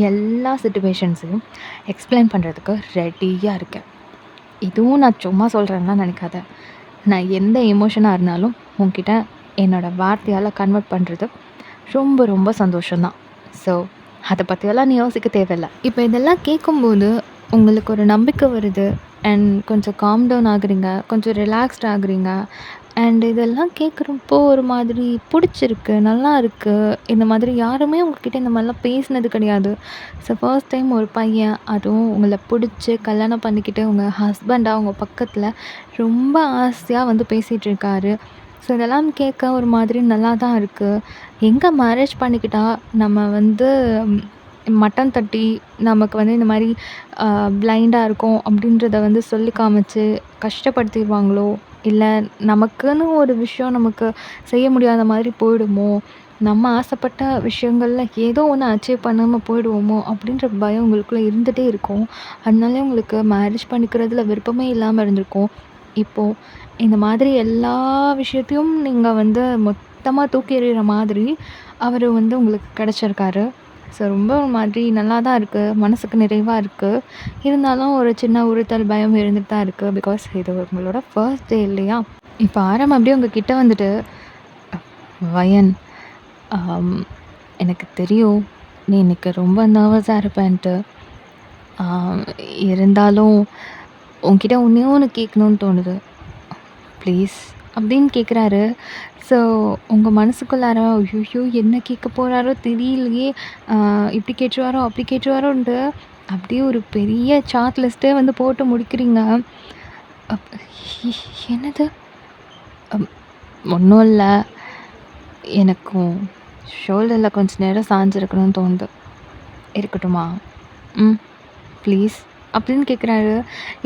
எல்லா சிச்சுவேஷன்ஸையும் எக்ஸ்பிளைன் பண்ணுறதுக்கு ரெடியா இருக்கேன். இதுவும் நான் சும்மா சொல்கிறேன்லாம் நினைக்காத. நான் எந்த எமோஷனாக இருந்தாலும் உன்கிட்ட என்னோட வார்த்தையால் கன்வெர்ட் பண்ணுறது ரொம்ப ரொம்ப சந்தோஷம்தான். ஸோ அதை பற்றியெல்லாம் நீ யோசிக்க தேவையில்ல. இப்போ இதெல்லாம் கேட்கும்போது உங்களுக்கு ஒரு நம்பிக்கை வருது. அண்ட் கொஞ்சம் காம் டவுன் ஆகுறீங்க, கொஞ்சம் ரிலாக்ஸ்ட் ஆகுறீங்க. அண்ட் இதெல்லாம் கேட்குறப்போ ஒரு மாதிரி பிடிச்சிருக்கு, நல்லா இருக்குது. இந்த மாதிரி யாருமே உங்ககிட்ட இந்த மாதிரிலாம் பேசினது கிடையாது. ஸோ ஃபர்ஸ்ட் டைம் ஒரு பையன் அதுவும் உங்களை பிடிச்சி கல்யாணம் பண்ணிக்கிட்டு உங்கள் ஹஸ்பண்டாக உங்கள் பக்கத்தில் ரொம்ப ஆசையாக வந்து பேசிகிட்டு இருக்காரு. ஸோ இதெல்லாம் கேட்க ஒரு மாதிரி நல்லா தான் இருக்குது. எங்கே மேரேஜ் பண்ணிக்கிட்டா நம்ம வந்து மட்டன் தட்டி நமக்கு வந்து இந்த மாதிரி பிளைண்டாக இருக்கோம் அப்படின்றத வந்து சொல்லி காமிச்சு கஷ்டப்படுத்திடுவாங்களோ, இல்லை நமக்குன்னு ஒரு விஷயம் நமக்கு செய்ய முடியாத மாதிரி போயிடுமோ, நம்ம ஆசைப்பட்ட விஷயங்கள்ல ஏதோ ஒன்று அச்சீவ் பண்ணாமல் போயிடுவோமோ அப்படின்ற பயம் உங்களுக்குள்ளே இருந்துகிட்டே இருக்கும். அதனாலே உங்களுக்கு மேரேஜ் பண்ணிக்கிறதுல விருப்பமே இல்லாமல் இருந்திருக்கும். இப்போது இந்த மாதிரி எல்லா விஷயத்தையும் நீங்கள் வந்து மொத்தமாக தூக்கி எறிகிற மாதிரி அவர் வந்து உங்களுக்கு கிடச்சிருக்காரு. ஸோ ரொம்ப ஒரு மாதிரி நல்லா தான் இருக்குது, மனசுக்கு நிறைவாக இருக்குது. இருந்தாலும் ஒரு சின்ன உறுத்தல், பயம் இருந்துட்டு தான் இருக்குது. பிகாஸ் இது உங்களோட ஃபர்ஸ்ட் டே இல்லையா? இப்போ ஆரம்பம் அப்படியே உங்கள் கிட்ட வந்துட்டு, வயன், எனக்கு தெரியும் நீ இன்னைக்கு ரொம்ப நர்வஸாக இருப்பேன்ட்டு. இருந்தாலும் உன்கிட்ட ஒன்றே ஒன்று கேட்கணுன்னு தோணுது. ப்ளீஸ் அப்படின்னு கேட்குறாரு. ஸோ உங்கள் மனசுக்குள்ளார ஐயோ என்ன கேட்க போகிறாரோ தெரியலையே, இப்படி கேட்டுருவாரோ அப்படி கேட்டுருவாரோன்ட்டு அப்படியே ஒரு பெரிய சார்ட் லிஸ்ட்டே வந்து போட்டு முடிக்கிறீங்க. அப் என்னது? ஒன்றும் இல்லை, எனக்கும் ஷோல்டரில் கொஞ்சம் நேரம் சாஞ்சிருக்கணும்னு தோணுது. இருக்கட்டுமா? ம் ப்ளீஸ் அப்படின்னு கேட்குறாரு.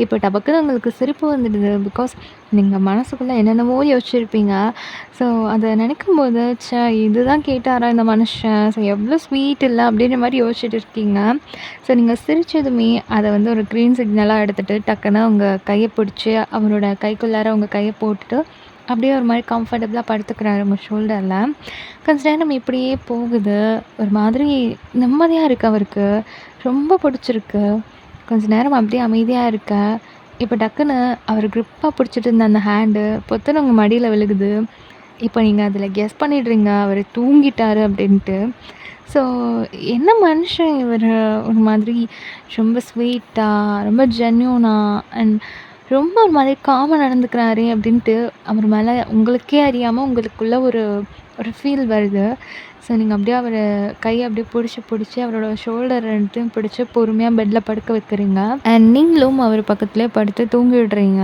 இப்போ டபக்குன்னு உங்களுக்கு சிரிப்பு வந்துடுது. பிகாஸ் நீங்கள் மனசுக்குள்ளே என்னென்னவோ யோசிச்சிருப்பீங்க. ஸோ அதை நினைக்கும்போது ச்சே இதுதான் கேட்டாரா இந்த மனுஷன், ஸோ எவ்வளோ ஸ்வீட் இல்லை அப்படின்ற மாதிரி யோசிச்சுட்டு இருக்கீங்க. ஸோ நீங்கள் சிரித்ததுமே அதை வந்து ஒரு க்ரீன் சிக்னலாக எடுத்துகிட்டு டக்குன்னு உங்கள் கையை பிடிச்சி அவரோட கைக்குள்ளார உங்கள் கையை போட்டுட்டு அப்படியே ஒரு மாதிரி கம்ஃபர்டபுளாக படுத்துக்கிறாரு உங்கள் ஷோல்டரில். கொஞ்ச நேரம் இப்படியே போகுது. ஒரு மாதிரி நிம்மதியாக இருக்குது அவருக்கு. ரொம்ப பிடிச்சிருக்கு. கொஞ்ச நேரம் அப்படியே அமைதியாக இருக்க. இப்போ டக்குன்னு அவர் க்ரிப்பாக பிடிச்சிட்டு இருந்த அந்த ஹேண்டு பொத்துன்னு உங்கள் மடியில் விழுகுது. இப்போ நீங்கள் அதில் கெஸ் பண்ணிடுறீங்க அவர் தூங்கிட்டாரு அப்படின்ட்டு. ஸோ என்ன மனுஷன் இவர், ஒரு மாதிரி ரொம்ப ஸ்வீட்டாக, ரொம்ப ஜென்யூனாக அண்ட் ரொம்ப ஒரு மாதிரி காமாக நடந்துக்கிறாரே அப்படின்ட்டு அவர் மேலே உங்களுக்கே அறியாமல் உங்களுக்குள்ள ஒரு ஒரு ஃபீல் வருது. ஸோ நீங்கள் அப்படியே அவர கையை அப்படியே பிடிச்சி அவரோட ஷோல்டர் ரெண்டுத்தையும் பிடிச்சி பொறுமையாக பெட்டில் படுக்க வைக்கிறீங்க. அண்ட் நீங்களும் அவர் பக்கத்துலேயே படுத்து தூங்கி விடுறீங்க.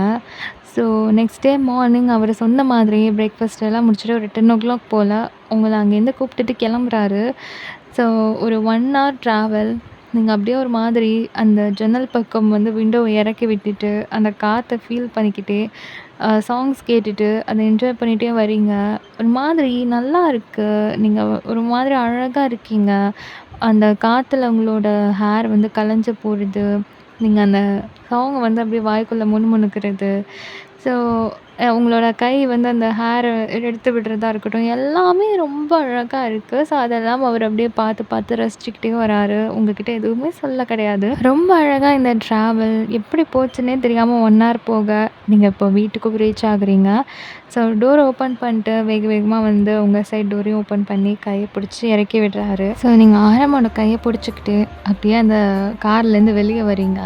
ஸோ நெக்ஸ்ட் டே மார்னிங் அவர் சொன்ன மாதிரியே பிரேக்ஃபாஸ்ட் எல்லாம் முடிச்சுட்டு ஒரு 10 o'clock போல் உங்களை அங்கேருந்து கூப்பிட்டுட்டு கிளம்புறாரு. ஸோ ஒரு 1 ஹவர் ட்ராவல். நீங்க அப்படியே ஒரு மாதிரி அந்த ஜன்னல் பக்கம் வந்து விண்டோவ இறக்கி விட்டுட்டு, அந்த காத்த ஃபீல் பண்ணிக்கிட்டே, சாங்ஸ் கேட்டுட்டு, அத என்ஜாய் பண்ணிட்டே வரீங்க. ஒரு மாதிரி நல்லா இருக்கு. நீங்க ஒரு மாதிரி அழகா இருக்கீங்க. அந்த காத்துல உங்களோட ஹேர் வந்து கலஞ்சு போறது. நீங்க அந்த சாங்க வந்து அப்படியே வாய்க்குள்ள முணுமுணுக்கிறது. ஸோ உங்களோட கை வந்து அந்த ஹேர எடுத்து விடுறதா இருக்கட்டும், எல்லாமே ரொம்ப அழகா இருக்கு. ஸோ அதெல்லாம் அவர் அப்படியே பார்த்து பார்த்து ரசிச்சுக்கிட்டே வராரு. உங்ககிட்ட எதுவுமே சொல்ல கிடையாது. ரொம்ப அழகா இந்த ட்ராவல் எப்படி போச்சுன்னே தெரியாம 1 ஹவர் போக, நீங்க இப்போ வீட்டுக்கும் ரீச் ஆகுறீங்க. ஸோ டோர் ஓப்பன் பண்ணிட்டு வேக வேகமா வந்து உங்க சைட் டோரையும் ஓப்பன் பண்ணி கைய பிடிச்சு இறக்கி விடுறாரு. ஸோ நீங்க ஆரமோட கைய பிடிச்சுக்கிட்டு அப்படியே அந்த கார்லேருந்து வெளிய வரீங்க.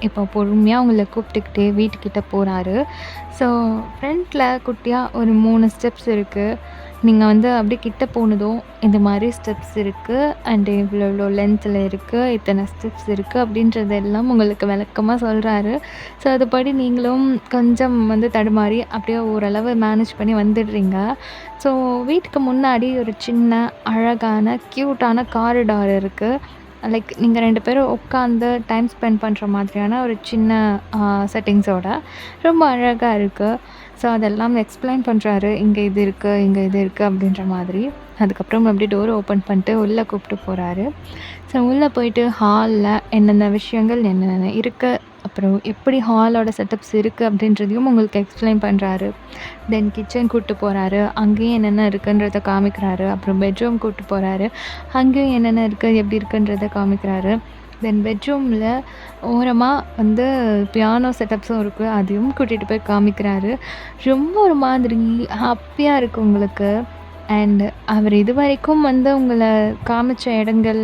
இப்போ பொறுமையா உங்கள கூப்பிட்டுக்கிட்டே வீட்டுக்கிட்ட போறாரு. ஸோ ஃப்ரண்ட்ல குட்டியா ஒரு 3 ஸ்டெப்ஸ் இருக்கு. நீங்க வந்து அப்படியே கிட்ட போனதும் இந்த மாரி ஸ்டெப்ஸ் இருக்கு. அண்ட் இவ்ளோ இவ்ளோ லென்த்ல இருக்கு. இத்தன ஸ்டெப்ஸ் இருக்கு அப்படின்றதெல்லாம் உங்களுக்கு விளக்கமா சொல்றாரு. ஸோ அதுபடி நீங்களும் கொஞ்சம் வந்து தடுமாறி அப்படியே ஓரளவு மேனேஜ் பண்ணி வந்துடுறீங்க. ஸோ வீட்டுக்கு முன்னாடி ஒரு சின்ன அழகான க்யூட்டான காரிடார் இருக்கு. லைக் நீங்க 2 பேரும் உட்காந்து டைம் ஸ்பெண்ட் பண்ற மாதிரியான ஒரு சின்ன செட்டிங்ஸோட ரொம்ப அழகா இருக்கு. ஸோ அதெல்லாம் எக்ஸ்பிளைன் பண்றாரு. இங்க இது இருக்கு, இங்க இது இருக்கு அப்படின்ற மாதிரி. அதுக்கப்புறம் அப்படியே டோர் ஓப்பன் பண்ணிட்டு உள்ள கூப்பிட்டு போறாரு. ஸோ உள்ள போயிட்டு ஹால்ல என்னென்ன விஷயங்கள் என்னென்ன இருக்கு, அப்புறம் எப்படி ஹாலோட செட்டப்ஸ் இருக்கு அப்படின்றதையும் உங்களுக்கு எக்ஸ்பிளைன் பண்றாரு. தென் கிச்சன் கூட்டு போறாரு. அங்கேயும் என்னென்ன இருக்குன்றத காமிக்கிறாரு. அப்புறம் பெட்ரூம் கூட்டு போறாரு. அங்கேயும் என்னென்ன இருக்கு, எப்படி இருக்குன்றத காமிக்கிறாரு. தென் பெட்ரூமில் ஓரமா வந்து பியானோ செட்டப்ஸும் இருக்கு. அதையும் கூட்டிட்டு போய் காமிக்கிறாரு. ரொம்ப ஒரு மாதிரி ஹாப்பியா இருக்கு உங்களுக்கு. அண்ட் அவர் இதுவரைக்கும் வந்து உங்கள காமிச்ச இடங்கள்,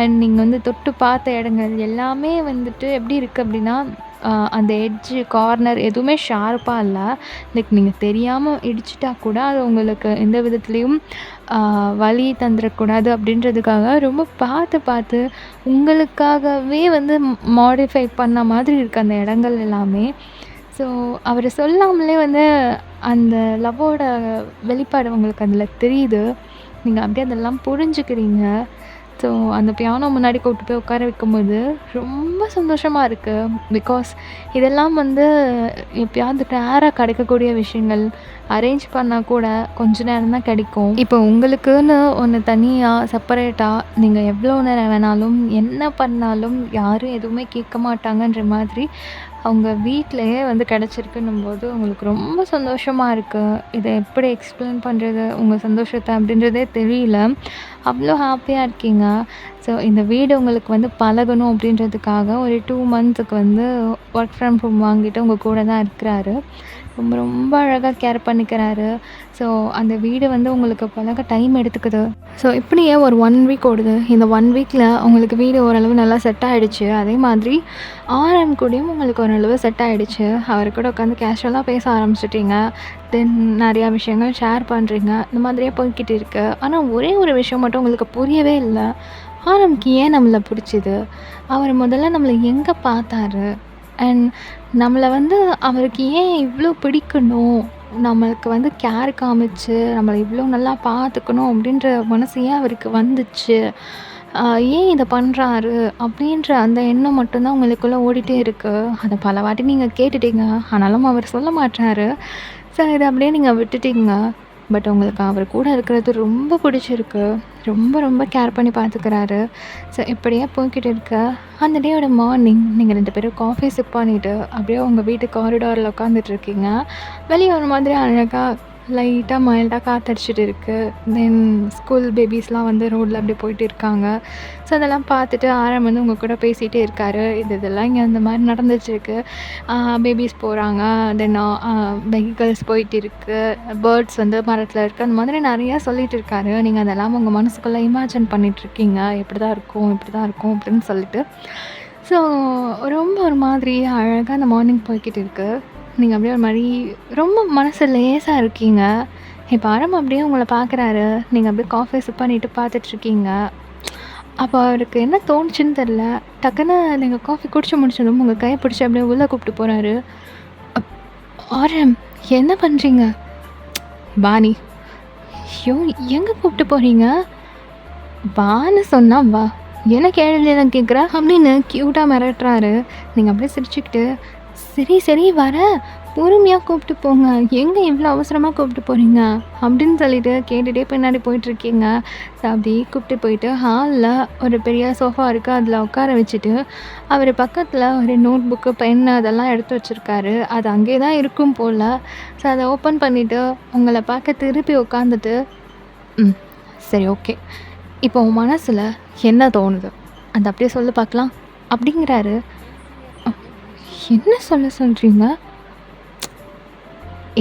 அண்ட் நீங்க வந்து தொட்டு பார்த்த இடங்கள் எல்லாமே வந்துட்டு எப்படி இருக்கு அப்படின்னா, அந்த எட்ஜு, கார்னர் எதுவுமே ஷார்ப்பா இல்ல. லைக் நீங்க தெரியாம இடிச்சிட்டா கூட அது உங்களுக்கு எந்த விதத்துலயும் அ வலி தந்துறக்கூடாது அப்படின்றதுக்காக ரொம்ப பார்த்து பார்த்து உங்களுக்காகவே வந்து மாடிஃபை பண்ண மாதிரி இருக்கு அந்த இடங்கள் எல்லாமே. ஸோ அவரு சொல்லாமலே வந்து அந்த லவ்வோட வெளிப்பாடு உங்களுக்கு அதில தெரியுது. நீங்க அப்படியே அதெல்லாம் புரிஞ்சுக்கிறீங்க. ஸோ அந்த பியானோ முன்னாடி கூட்டு போய் உட்கார வைக்கும்போது ரொம்ப சந்தோஷமா இருக்கு. பிகாஸ் இதெல்லாம் வந்து எப்பயாவது ரேரா கிடைக்கக்கூடிய விஷயங்கள். அரேஞ்ச் பண்ணா கூட கொஞ்ச நேரம் தான் கிடைக்கும். இப்போ உங்களுக்குன்னு ஒண்ணு தனியா செப்பரேட்டா நீங்க எவ்வளோ நேரம் வேணாலும், என்ன பண்ணாலும் யாரும் எதுவுமே கேட்க மாட்டாங்கன்ற மாதிரி அவங்க வீட்லயே வந்து கிடைச்சிருக்குன்னும்போது உங்களுக்கு ரொம்ப சந்தோஷமா இருக்கு. இத எப்படி எக்ஸ்பிளைன் பண்றது உங்க சந்தோஷத்த அப்படின்றதே தெரியல. அவ்வளோ ஹாப்பியா இருக்கீங்க. ஸோ இந்த வீடு உங்களுக்கு வந்து பழகணும் அப்படின்றதுக்காக ஒரு 2 மந்த்துக்கு வந்து ஒர்க் ஃப்ரம் ஹோம் வாங்கிட்டு உங்க கூட தான் இருக்கிறாரு. ரொம்ப ரொம்ப அழகா கேர் பண்ணிக்கிறாரு. ஸோ அந்த வீடு வந்து உங்களுக்கு பழக டைம் எடுத்துக்குது. ஸோ இப்படியே ஒரு 1 வீக் ஓடுது. இந்த 1 வீக்ல உங்களுக்கு வீடு ஓரளவு நல்லா செட் ஆயிடுச்சு. அதே மாதிரி ஆர்எம் கூடயும் உங்களுக்கு ஓரளவு செட் ஆயிடுச்சு. அவர் கூட உட்காந்து கேஷுவலா பேச ஆரம்பிச்சுட்டீங்க. தென் நிறையா விஷயங்கள் ஷேர் பண்ணுறீங்க. இந்த மாதிரியே போய்க்கிட்டு இருக்கு. ஆனா ஒரே ஒரு விஷயம் மட்டும் உங்களுக்கு புரியவே இல்ல. ஆரம்க்கு ஏன் நம்மள பிடிச்சது? அவர் முதல்ல நம்மள எங்க பார்த்தாரு? அண்ட் நம்மள வந்து அவருக்கு ஏன் இவ்ளோ பிடிக்கணும்? நம்மளுக்கு வந்து கேர் காமிச்சு, நம்மள இவ்ளோ நல்லா பார்த்துக்கணும் அப்படின்ற மனசு ஏன் அவருக்கு வந்துச்சு? ஏன் இத பண்றாரு? அப்படின்ற அந்த எண்ணம் மட்டும் தான் உங்களுக்குள்ள ஓடிட்டே இருக்கு. அத பல வாட்டி நீங்க கேட்டுட்டீங்க. ஆனாலும் அவர் சொல்ல மாட்றாரு. ஸோ இத அப்படியே நீங்க விட்டுட்டீங்க. பட் உங்களுக்கு அவர் கூட இருக்கிறது ரொம்ப பிடிச்சிருக்கு. ரொம்ப ரொம்ப கேர் பண்ணி பார்த்துக்கிறாரு. ஸோ இப்படியே போய்க்கிட்டு இருக்கு. அந்த டேயோட மார்னிங் நீங்க 2 பேரும் காஃபி சிப் பண்ணிட்டு அப்படியே உங்க வீட்டு காரிடார்ல உட்காந்துட்ருக்கீங்க. வெளிய ஒரு மாதிரி அழகா லைட்டா மைல்டா காத்தடிச்சிட்டு இருக்கு. தென் ஸ்கூல் பேபீஸ்லாம் வந்து ரோட்ல அப்படியே போயிட்டு இருக்காங்க. ஸோ அதெல்லாம் பார்த்துட்டு ஆரம் வந்து உங்க கூட பேசிட்டே இருக்காரு. இதெல்லாம் இங்க இந்த மாரி நடந்துட்டுருக்கு. பேபீஸ் போறாங்க. தென் வெஹிக்கிள்ஸ் போயிட்டு இருக்கு. பேர்ட்ஸ் வந்து மரத்துல இருக்கு. அந்த மாதிரி நெறையா சொல்லிட்டு இருக்காரு. நீங்க அதெல்லாம் உங்க மனசுக்குள்ள இமேஜின் பண்ணிட்டுருக்கீங்க. இப்படிதான் இருக்கும், இப்படிதான் இருக்கும் அப்படின்னு சொல்லிட்டு. ஸோ ரொம்ப ஒரு மாதிரி அழகா அந்த மார்னிங் போய்க்கிட்டு இருக்கு. நீங்க அப்படியே ஒரு மாரி ரொம்ப மனசு லேசா இருக்கீங்க. இப்ப ஆரம் அப்படியே உங்கள பார்க்குறாரு. நீங்க அப்படியே காஃபி சிப் பண்ணிட்டு பார்த்துட்ருக்கீங்க. அப்ப அவருக்கு என்ன தோணுச்சுன்னு தெரியல. டக்குன்னு நீங்க காஃபி குடிச்சு முடிச்சதும் உங்க கைய பிடிச்சு அப்படியே உள்ள கூப்பிட்டு போறாரு. அப் ஆரம் என்ன பண்றீங்க? பாணி. ஐயோ! எங்க கூப்பிட்டு போறீங்க? வான்னு சொன்னா வா. என்ன கேள்விலாம் கேட்குற? அப்படின்னு க்யூட்டாக மிரட்டுறாரு. நீங்க அப்படியே சிரிச்சுக்கிட்டு, சரி, சரி வரேன். பொறுமையா கூப்பிட்டு போங்க. எங்க இவ்வளோ அவசரமா கூப்பிட்டு போறீங்க? அப்படின்னு சொல்லிட்டு கேட்டுட்டே பின்னாடி போயிட்டுருக்கீங்க. ஸோ அப்படியே கூப்பிட்டு போயிட்டு ஹால்ல ஒரு பெரிய சோஃபா இருக்கு. அதில உட்கார வச்சுட்டு, அவர் பக்கத்தில ஒரு நோட் புக்கு, பென் அதெல்லாம் எடுத்து வச்சிருக்காரு. அது அங்கேயே தான் இருக்கும் போல. ஸோ அத ஓப்பன் பண்ணிட்டு, உங்கள பார்க்க திருப்பி உட்காந்துட்டு, ம். சரி ஓகே. இப்போ உன் மனசுல என்ன தோணுது? அத அப்படியே சொல்லு பார்க்கலாம். அப்படிங்கிறாரு. அ என்ன சொல்ல சொல்றீங்க?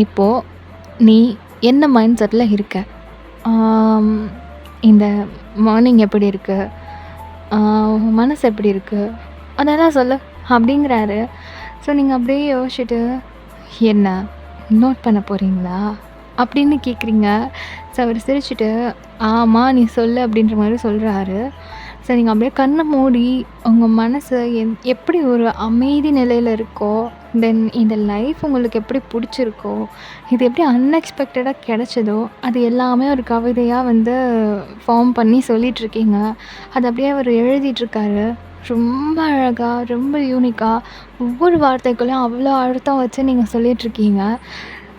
இப்போ நீ என்ன மைண்ட் செட்ல இருக்க? ஆம், இந்த மார்னிங் எப்படி இருக்கு? ஆ உன் மனசு எப்படி இருக்கு? அதெல்லாம் சொல்லு அப்படிங்கிறாரு. ஸோ நீங்க அப்படியே யோசிச்சுட்டு, என்ன நோட் பண்ண போறீங்களா? அப்படின்னு கேட்குறீங்க. ஸோ அவர் சிரிச்சுட்டு, ஆமா நீ சொல்லு அப்படின்ற மாரி சொல்றாரு. ஸோ நீங்க அப்படியே கண்ண மூடி உங்க மனசு எப்படி ஒரு அமைதி நிலையில இருக்கோ, தென் இந்த லைஃப் உங்களுக்கு எப்படி புடிச்சிருக்கோ, இது எப்படி அன்எக்ஸ்பெக்டடா கிடைச்சதோ, அது எல்லாமே ஒரு கவிதையா வந்து ஃபார்ம் பண்ணி சொல்லிட்டுருக்கீங்க. அது அப்படியே அவர் எழுதிட்டுருக்காரு. ரொம்ப அழகா, ரொம்ப யூனிக்கா, ஒவ்வொரு வார்த்தைக்குள்ளயும் அவ்வளோ அழுத்தம் வச்சு நீங்க சொல்லிட்டுருக்கீங்க.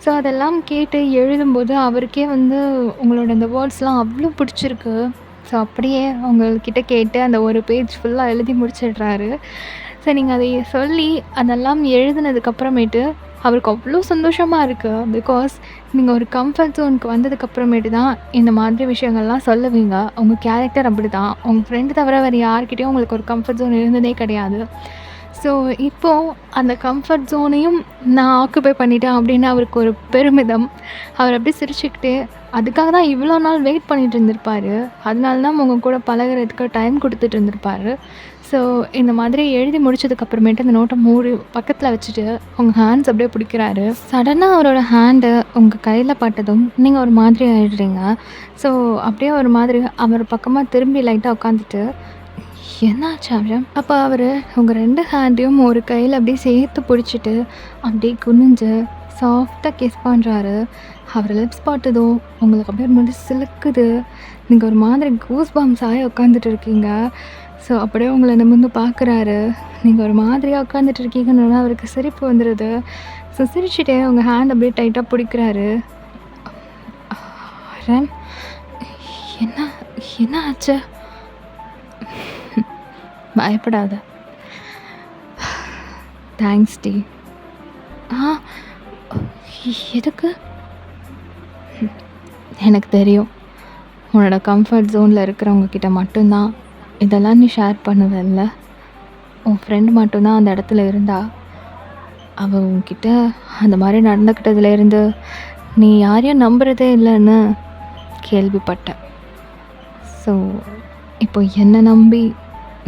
ஸோ அதெல்லாம் கேட்டு எழுதும்போது அவருக்கே வந்து உங்களோட அந்த வேர்ட்ஸ்லாம் அவ்வளோ பிடிச்சிருக்கு. ஸோ அப்படியே உங்கள்கிட்ட கேட்டு அந்த ஒரு பேஜ் ஃபுல்லா எழுதி முடிச்சிடுறாரு. ஸோ நீங்க அதை சொல்லி அதெல்லாம் எழுதினதுக்கப்புறமேட்டு அவருக்கு அவ்வளோ சந்தோஷமா இருக்கு. பிகாஸ் நீங்க ஒரு கம்ஃபர்ட் ஜோனுக்கு வந்ததுக்கப்புறமேட்டு தான் இந்த மாதிரி விஷயங்கள்லாம் சொல்லுவீங்க. உங்க கேரக்டர் அப்படிதான். உங்க ஃப்ரெண்டு தவிர வேறு யார்கிட்டயும் உங்களுக்கு ஒரு கம்ஃபர்ட் ஜோன் இருந்ததே கிடையாது. ஸோ இப்போ அந்த கம்ஃபர்ட் ஜோனையும் நான் ஆக்குபை பண்ணிட்டேன் அப்படின்னு அவருக்கு ஒரு பெருமிதம். அவர் அப்படியே சிரிச்சுக்கிட்டே, அதுக்காக தான் இவ்வளோ நாள் வெயிட் பண்ணிட்டு இருந்திருப்பாரு. அதனால தான் உங்க கூட பழகுறதுக்கு டைம் குடுத்துட்டு இருந்திருப்பாரு. ஸோ இந்த மாதிரி எழுதி முடிச்சதுக்கப்புறமேட்டு அந்த நோட்ட மூடி பக்கத்துல வச்சுட்டு, உங்க ஹேண்ட்ஸ் அப்படியே பிடிக்கிறாரு. சடனா அவரோட ஹேண்டு உங்க கையில பட்டதும், நீங்க ஒரு மாதிரி ஆயிடுறீங்க. ஸோ அப்படியே ஒரு மாதிரி அவர் பக்கமா திரும்பி லைட்டா உட்காந்துட்டு, என்னாச்சு அப்றம்? அப்ப அவரு உங்க 2 ஹேண்டையும் ஒரு கையில அப்படியே சேர்த்து பிடிச்சிட்டு, அப்படியே குனிஞ்சு சாஃப்ட்டா கிஸ் பண்றாரு. அவர் லிப்ஸ் பட்டதும் உங்களுக்கு அப்படியே முடி சிலுக்குது. நீங்க ஒரு மாதிரி கூஸ் பம்ப்ஸ் ஆயி உட்காந்துட்டு இருக்கீங்க. ஸோ அப்படியே உங்கள நிமிர்ந்து பார்க்குறாரு. நீங்க ஒரு மாதிரியா உட்காந்துட்டு இருக்கீங்கன்னோனே அவருக்கு சிரிப்பு வந்துருது. ஸோ சிரிச்சுட்டே உங்க ஹேண்ட் அப்படியே டைட்டா பிடிக்கிறாரு. "அரண், என்ன என்ன ஆச்சு? பயப்படாத. Thanks D." "ஆ எதுக்கு?" "எனக்கு தெரியும். உன்னோட கம்ஃபர்ட் ஜோன்ல இருக்கிறவங்க கிட்ட மட்டும் தான் இதெல்லாம் நீ ஷேர் பண்ணுவல்ல. உன் ஃப்ரெண்ட் மட்டும் தான் அந்த இடத்துல இருந்தா. அவ உன்கிட்ட அந்த மாரி நடந்துக்கிட்டதுலேருந்து நீ யாரையும் நம்புறதே இல்லன்னு கேள்விப்பட்டேன். ஸோ இப்போ என்ன நம்பி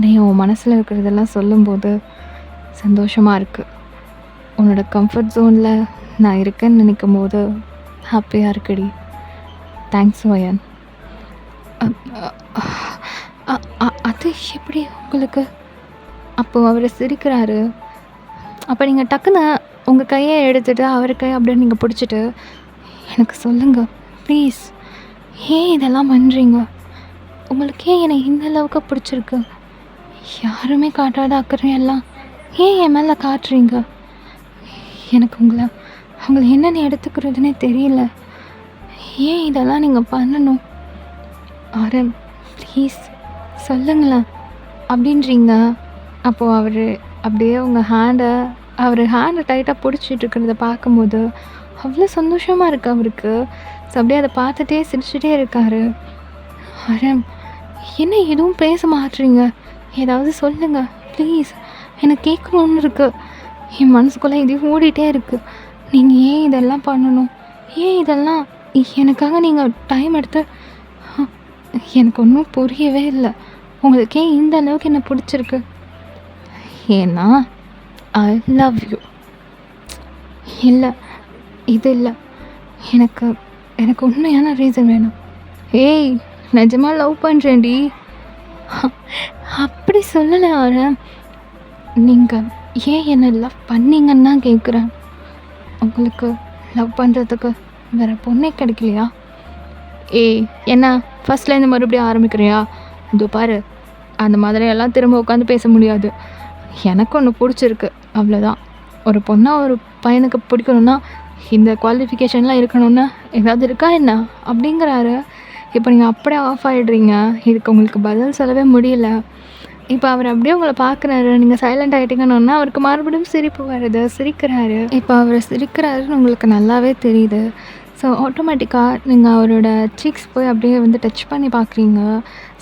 நீ உன் மனசுல இருக்கிறதெல்லாம் சொல்லும்போது சந்தோஷமா இருக்கு. உன்னோட கம்ஃபர்ட் ஜோன்ல நான் இருக்கேன்னு நினைக்கும்போது ஹாப்பியா இருக்குடி. தேங்க்ஸ் வயன்." அ அ அ அ அது எப்படி உங்களுக்கு? அப்போ அவரு சிரிக்கிறாரு. அப்ப நீங்க டக்குன்னு உங்க கைய எடுத்துட்டு அவர் கைய அப்படியே நீங்க பிடிச்சிட்டு, "எனக்கு சொல்லுங்க ப்ளீஸ். ஏன் இதெல்லாம் பண்றீங்க? உங்களுக்கு ஏன் என்னை இந்த அளவுக்கு பிடிச்சிருக்கு? யாருமே காட்டாத அக்கறையெல்லாம் ஏன் என் மேல காட்டுறீங்க? எனக்கு உங்கள என்னன்னு எடுத்துக்கிறதுன்னே தெரியல. ஏன் இதெல்லாம் நீங்க பண்ணணும்? ஆரன் ப்ளீஸ் சொல்லுங்களேன்." அப்படின்றீங்க. அப்போ அவரு அப்படியே உங்க அவரு ஹேண்ட டைட்டா பிடிச்சிட்டு இருக்கிறத பார்க்கும்போது, அவ்வளோ சந்தோஷமா இருக்கு அவருக்கு. ஸோ அப்படியே அத பார்த்துட்டே சிரிச்சுட்டே இருக்காரு. "ஆரன், என்ன எதுவும் பேச மாட்றீங்க? ஏதாவது சொல்லுங்க ப்ளீஸ். எனக்கு கேட்கணும்னு இருக்கு. என் மனசுக்குள்ள இது ஓடிட்டே இருக்கு. நீங்க ஏன் இதெல்லாம் பண்ணணும்? ஏன் இதெல்லாம் எனக்காக நீங்க டைம் எடுத்து அ எனக்கு ஒன்றும் புரியவே இல்ல. உங்களுக்கு ஏன் இந்த அளவுக்கு என்ன பிடிச்சிருக்கு?" "ஏன்னா ஐ லவ் யூ." "இல்ல, இது இல்ல. எனக்கு எனக்கு உண்மையான ரீசன் வேணும்." "ஏய், நிஜமா லவ் பண்றேன்டி." "அப்படி சொல்லல ஆரன். நீங்க ஏன் என்ன லவ் பண்ணீங்கன்னு தான் கேட்குறேன். உங்களுக்கு லவ் பண்றதுக்கு வேற பொண்ணே கிடைக்கலையா?" "ஏய், என்ன ஃபர்ஸ்ட்லேருந்து மறுபடியும் ஆரம்பிக்கிறியா? இதோ பாரு, அந்த மாதிரியெல்லாம் திரும்ப உட்காந்து பேச முடியாது. எனக்கு ஒன்று பிடிச்சிருக்கு, அவ்வளோதான். ஒரு பொண்ணா ஒரு பையனுக்கு பிடிக்கணும்னா இந்த குவாலிஃபிகேஷன்லாம் இருக்கணும்னா ஏதாவது இருக்கா என்ன அப்படிங்கிறாரு. இப்போ நீங்கள் அப்படியே ஆஃப் ஆகிடுறீங்க. இதுக்கு உங்களுக்கு பதில் சொல்லவே முடியல. இப்போ அவர் அப்படியே உங்களை பார்க்குறாரு, நீங்கள் சைலண்ட் ஆகிட்டீங்கன்னு அவருக்கு மறுபடியும் சிரிப்பு வருது, சிரிக்கிறாரு. இப்போ அவர் சிரிக்கிறாருன்னு உங்களுக்கு நல்லாவே தெரியுது. ஸோ ஆட்டோமேட்டிக்காக நீங்கள் அவரோட சீக்ஸ் போய் அப்படியே வந்து டச் பண்ணி பார்க்குறீங்க.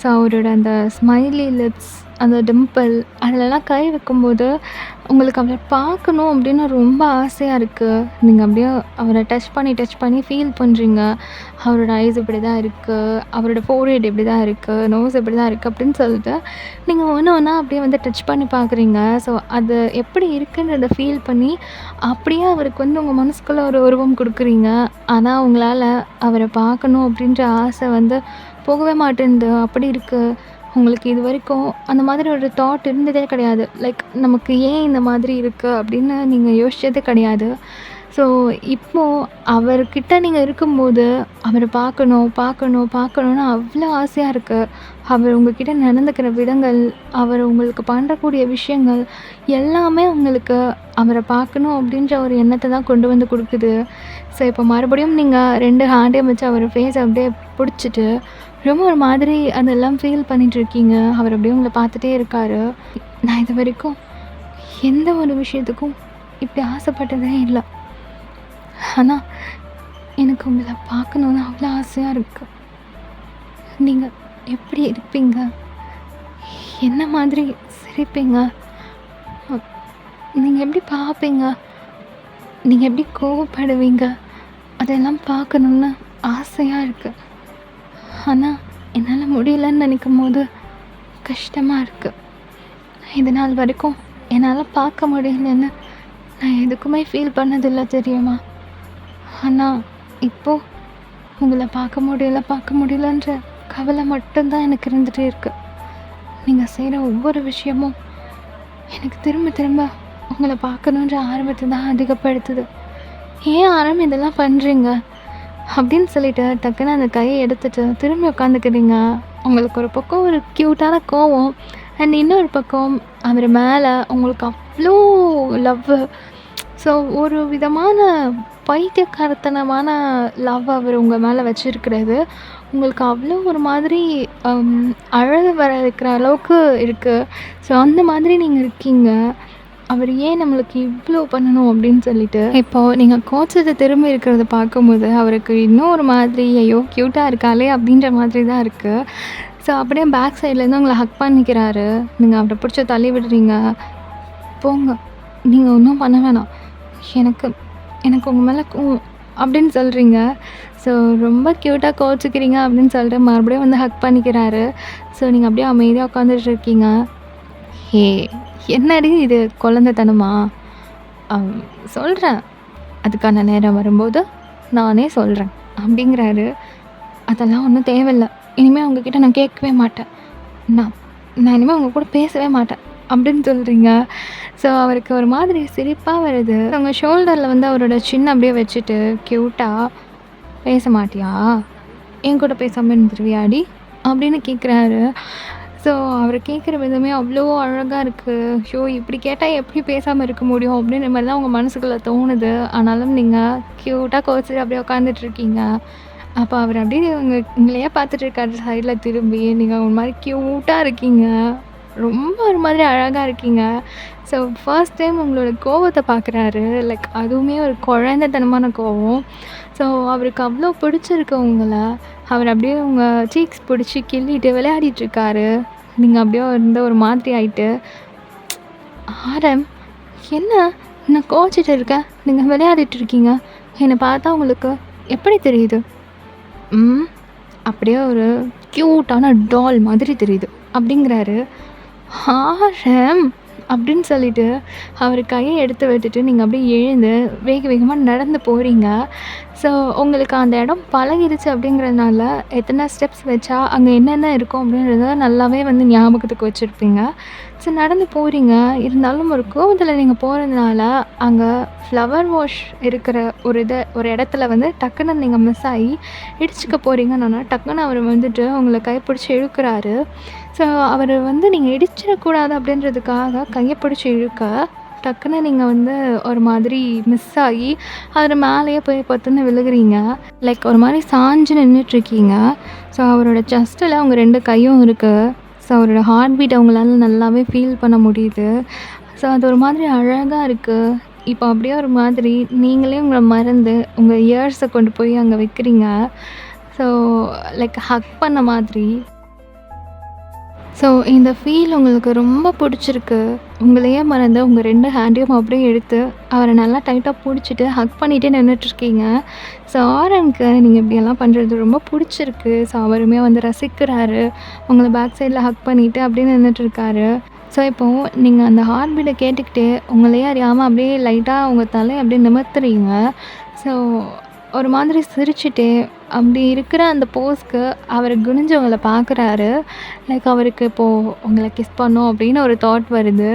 ஸோ அவரோட அந்த ஸ்மைலி லிப்ஸ், அந்த டிம்பிள் அதிலலாம் கை வைக்கும்போது உங்களுக்கு அவரை பார்க்கணும் அப்படின்னு ரொம்ப ஆசையாக இருக்குது. நீங்கள் அப்படியே அவரை டச் பண்ணி ஃபீல் பண்ணுறீங்க. அவரோட ஐஸ் இப்படி தான் இருக்குது, அவரோட ஃபோர்ஹெட் இப்படி தான் இருக்குது, நோஸ் இப்படி தான் இருக்குது அப்படின்னு சொல்லிட்டு நீங்கள் ஒன்று ஒன்றா அப்படியே வந்து டச் பண்ணி பார்க்குறீங்க. ஸோ அது எப்படி இருக்குன்றத ஃபீல் பண்ணி அப்படியே அவருக்கு வந்து உங்கள் மனசுக்குள்ளே ஒரு உருவம் கொடுக்குறீங்க. ஆனால் உங்களால் அவரை பார்க்கணும் அப்படின்ற ஆசை வந்து போகவே மாட்டேன்து. அப்படி இருக்குது. உங்களுக்கு இது வரைக்கும் அந்த மாதிரி ஒரு தாட் இருந்ததே கிடையாது. லைக் நமக்கு ஏன் இந்த மாதிரி இருக்குது அப்படின்னு நீங்கள் யோசிச்சதே கிடையாது. ஸோ இப்போது அவர்கிட்ட நீங்கள் இருக்கும்போது அவரை பார்க்கணுன்னு அவ்வளோ ஆசையாக இருக்குது. அவர் உங்ககிட்ட நடந்துக்கிற விதங்கள், அவர் உங்களுக்கு பண்ணக்கூடிய விஷயங்கள் எல்லாமே உங்களுக்கு அவரை பார்க்கணும் அப்படின்ற ஒரு எண்ணத்தை தான் கொண்டு வந்து கொடுக்குது. ஸோ இப்போ மறுபடியும் நீங்கள் 2 ஹேண்டையும் வச்சு அவர் ஃபேஸை அப்படியே பிடிச்சிட்டு ரொம்ப ஒரு மாதிரி அதெல்லாம் ஃபீல் பண்ணிகிட்ருக்கீங்க. அவர் அப்படியே உங்களை பார்த்துட்டே இருக்காரு. நான் இது வரைக்கும் எந்த ஒரு விஷயத்துக்கும் இப்படி ஆசைப்பட்டதே இல்லை. ஆனால் எனக்கு உங்களை பார்க்கணுன்னு அவ்வளோ ஆசையாக இருக்குது. நீங்கள் எப்படி இருப்பீங்க? என்ன மாதிரி சிரிப்பீங்க? நீங்கள் எப்படி பார்ப்பீங்க? நீங்கள் எப்படி கோவப்படுவீங்க? அதெல்லாம் பார்க்கணுன்னு ஆசையாக இருக்குது. ஆனால் என்னால் முடியலன்னு நினைக்கும்போது கஷ்டமாக இருக்குது. இது நாள் வரைக்கும் என்னால் பார்க்க முடியலன்னு நான் எதுக்குமே ஃபீல் பண்ணதில்லை தெரியுமா? ஆனால் இப்போது உங்களை பார்க்க முடியலன்ற கவலை மட்டும்தான் எனக்கு இருந்துகிட்டே இருக்குது. நீங்கள் செய்கிற ஒவ்வொரு விஷயமும் எனக்கு திரும்ப திரும்ப உங்களை பார்க்கணுன்ற ஆர்வத்தை தான் அதிகப்படுத்துது. ஏன் ஆரம் இதெல்லாம் பண்ணுறீங்க அப்படின்னு சொல்லிட்டு டக்குன்னு அந்த கையை எடுத்துட்டு திரும்பி உட்காந்துக்கிறீங்க. உங்களுக்கு ஒரு பக்கம் ஒரு க்யூட்டான கோவம், அண்ட் இன்னொரு பக்கம் அவர் மேலே உங்களுக்கு அவ்வளோ லவ். ஸோ ஒரு விதமான பைத்தியக்காரத்தனமான லவ் அவர் உங்கள் மேலே வச்சுருக்கிறது உங்களுக்கு அவ்வளோ ஒரு மாதிரி அழகு வர வைக்கிற அளவுக்கு இருக்குது. ஸோ அந்த மாதிரி நீங்கள் இருக்கீங்க. அவர் ஏன் நம்மளுக்கு இவ்வளோ பண்ணணும் அப்படின்னு சொல்லிட்டு இப்போது நீங்கள் கோச்சத்தை திரும்பி இருக்கிறத பார்க்கும்போது அவருக்கு இன்னும் ஒரு மாதிரி ஐயோ க்யூட்டாக இருக்காளே அப்படின்ற மாதிரி தான் இருக்குது. ஸோ அப்படியே பேக் சைட்லேருந்து உங்களை ஹக் பண்ணிக்கிறாரு. நீங்கள் அவரை பிடிச்சி தள்ளி விடுறீங்க. போங்க, நீங்கள் ஒன்றும் பண்ண வேணாம், எனக்கு உங்கள் மேலே அப்படின்னு சொல்கிறீங்க. ஸோ ரொம்ப க்யூட்டாக கோச்சிக்கிறீங்க அப்படின்னு சொல்லிட்டு மறுபடியும் வந்து ஹக் பண்ணிக்கிறாரு. ஸோ நீங்கள் அப்படியே அமைதியாக உட்காந்துட்டு இருக்கீங்க. ஹே, என்னடி இது குழந்தைத்தனமா? சொல்கிறேன், அதுக்கான நேரம் வரும்போது நானே சொல்கிறேன் அப்படிங்கிறாரு. அதெல்லாம் ஒன்றும் தேவையில்லை, இனிமேல் உங்ககிட்ட நான் கேட்கவே மாட்டேன், நான் இனிமேல் உங்கள் கூட பேசவே மாட்டேன் அப்படின்னு சொல்கிறீங்க. ஸோ அவருக்கு ஒரு மாதிரி சிரிப்பாக வருது. உங்கள் ஷோல்டரில் வந்து அவரோட சின்ன அப்படியே வச்சுட்டு க்யூட்டாக பேச மாட்டியா, என் கூட பேசாமல் இருந்துருவியாடி அப்படின்னு கேட்குறாரு. ஸோ அவர் கேட்குற விதமே அவ்வளோ அழகாக இருக்குது. ஷோ இப்படி கேட்டால் எப்படி பேசாமல் இருக்க முடியும் அப்படின்ற மாதிரி தான் உங்கள் மனசுக்குள்ளே தோணுது. ஆனாலும் நீங்கள் க்யூட்டாக கோச்சிட்டு அப்படியே உட்காந்துட்ருக்கீங்க. அப்போ அவர் அப்படியே உங்களையே பார்த்துட்டு இருக்காரு சைடில் திரும்பி. நீங்கள் ஒரு மாதிரி க்யூட்டாக இருக்கீங்க, ரொம்ப ஒரு மாதிரி அழகாக இருக்கீங்க. ஸோ ஃபர்ஸ்ட் டைம் உங்களோட கோவத்தை பார்க்குறாரு. லைக் அதுவுமே ஒரு குழந்தைத்தனமான கோவம். ஸோ அவருக்கு அவ்வளோ பிடிச்சிருக்கு உங்களை. அவர் அப்படியே உங்கள் சீக்ஸ் பிடிச்சி கிள்ளிட்டு விளையாடிட்டுருக்காரு. நீங்கள் அப்படியே இருந்த ஒரு மாதிரி ஆகிட்டு, ஆரம் என்ன நான் கோச்சிட்டு இருக்கேன், நீங்கள் விளையாடிட்டுருக்கீங்க, என்னை பார்த்தா உங்களுக்கு எப்படி தெரியுது? அப்படியே ஒரு க்யூட்டான டால் மாதிரி தெரியுது அப்படிங்கிறாரு. ஆரம் அப்படின்னு சொல்லிட்டு அவர் கையை எடுத்து விட்டுட்டு நீங்கள் அப்படியே எழுந்து வேக வேகமாக நடந்து போகிறீங்க. ஸோ உங்களுக்கு அந்த இடம் பழகிடுச்சு அப்படிங்கிறதுனால எத்தனை ஸ்டெப்ஸ் வச்சா அங்கே என்னென்ன இருக்கும் அப்படின்றத நல்லாவே வந்து ஞாபகத்துக்கு வச்சுருப்பீங்க. ஸோ நடந்து போகிறீங்க. இருந்தாலும் ஒரு கோவத்தில் நீங்கள் போகிறதுனால அங்கே ஃப்ளவர் வாஷ் இருக்கிற ஒரு இடத்துல வந்து டக்குன்னு நீங்கள் மிஸ் ஆகி இடிச்சுக்க போகிறீங்கன்னு டக்குன்னு அவர் வந்துட்டு உங்களை கைப்பிடிச்சி இழுக்கிறாரு. ஸோ அவர் வந்து நீங்கள் இடிச்சிடக்கூடாது அப்படின்றதுக்காக கையை பிடிச்சி இழுக்க டக்குன்னு நீங்கள் வந்து ஒரு மாதிரி மிஸ் ஆகி அவர் மேலேயே போய் பத்துன்னு விழுகுறீங்க. லைக் ஒரு மாதிரி சாஞ்சு நின்றுட்டுருக்கீங்க. ஸோ அவரோட செஸ்ட்டில் அவங்க 2 கையும் இருக்குது. ஸோ அவரோட ஹார்ட் பீட் அவங்களால நல்லாவே ஃபீல் பண்ண முடியுது. ஸோ அது ஒரு மாதிரி அழகாக இருக்குது. இப்போ அப்படியே ஒரு மாதிரி நீங்களே உங்களை மறந்து உங்கள் இயர்ஸை கொண்டு போய் அங்கே வைக்கிறீங்க. ஸோ லைக் ஹக் பண்ண மாதிரி. ஸோ இந்த ஃபீல் உங்களுக்கு ரொம்ப பிடிச்சிருக்கு. உங்களையே மறந்து உங்கள் 2 ஹேண்டையும் அப்படியே எடுத்து அவரை நல்லா டைட்டாக பிடிச்சிட்டு ஹக் பண்ணிகிட்டே நின்றுட்டுருக்கீங்க. ஸோ ஆரனுக்கு நீங்கள் இப்படியெல்லாம் பண்ணுறது ரொம்ப பிடிச்சிருக்கு. ஸோ அவருமே வந்து ரசிக்கிறாரு. உங்களை பேக் சைடில் ஹக் பண்ணிவிட்டு அப்படியே நின்றுட்டுருக்காரு. ஸோ இப்போது நீங்கள் அந்த ஹார்ட் பீட்டை கேட்டுக்கிட்டே உங்களையே அறியாமல் அப்படியே லைட்டாக உங்கள் தலையை அப்படியே நிமிர்த்துறீங்க. ஸோ ஒரு மாதிரி சிரிச்சுட்டே அப்படி இருக்கிற அந்த போஸ்க்கு அவர் குனிஞ்சு உங்களை பார்க்குறாரு. லைக் அவருக்கு இப்போது உங்களை கிஸ் பண்ணணும் அப்படின்னு ஒரு தாட் வருது.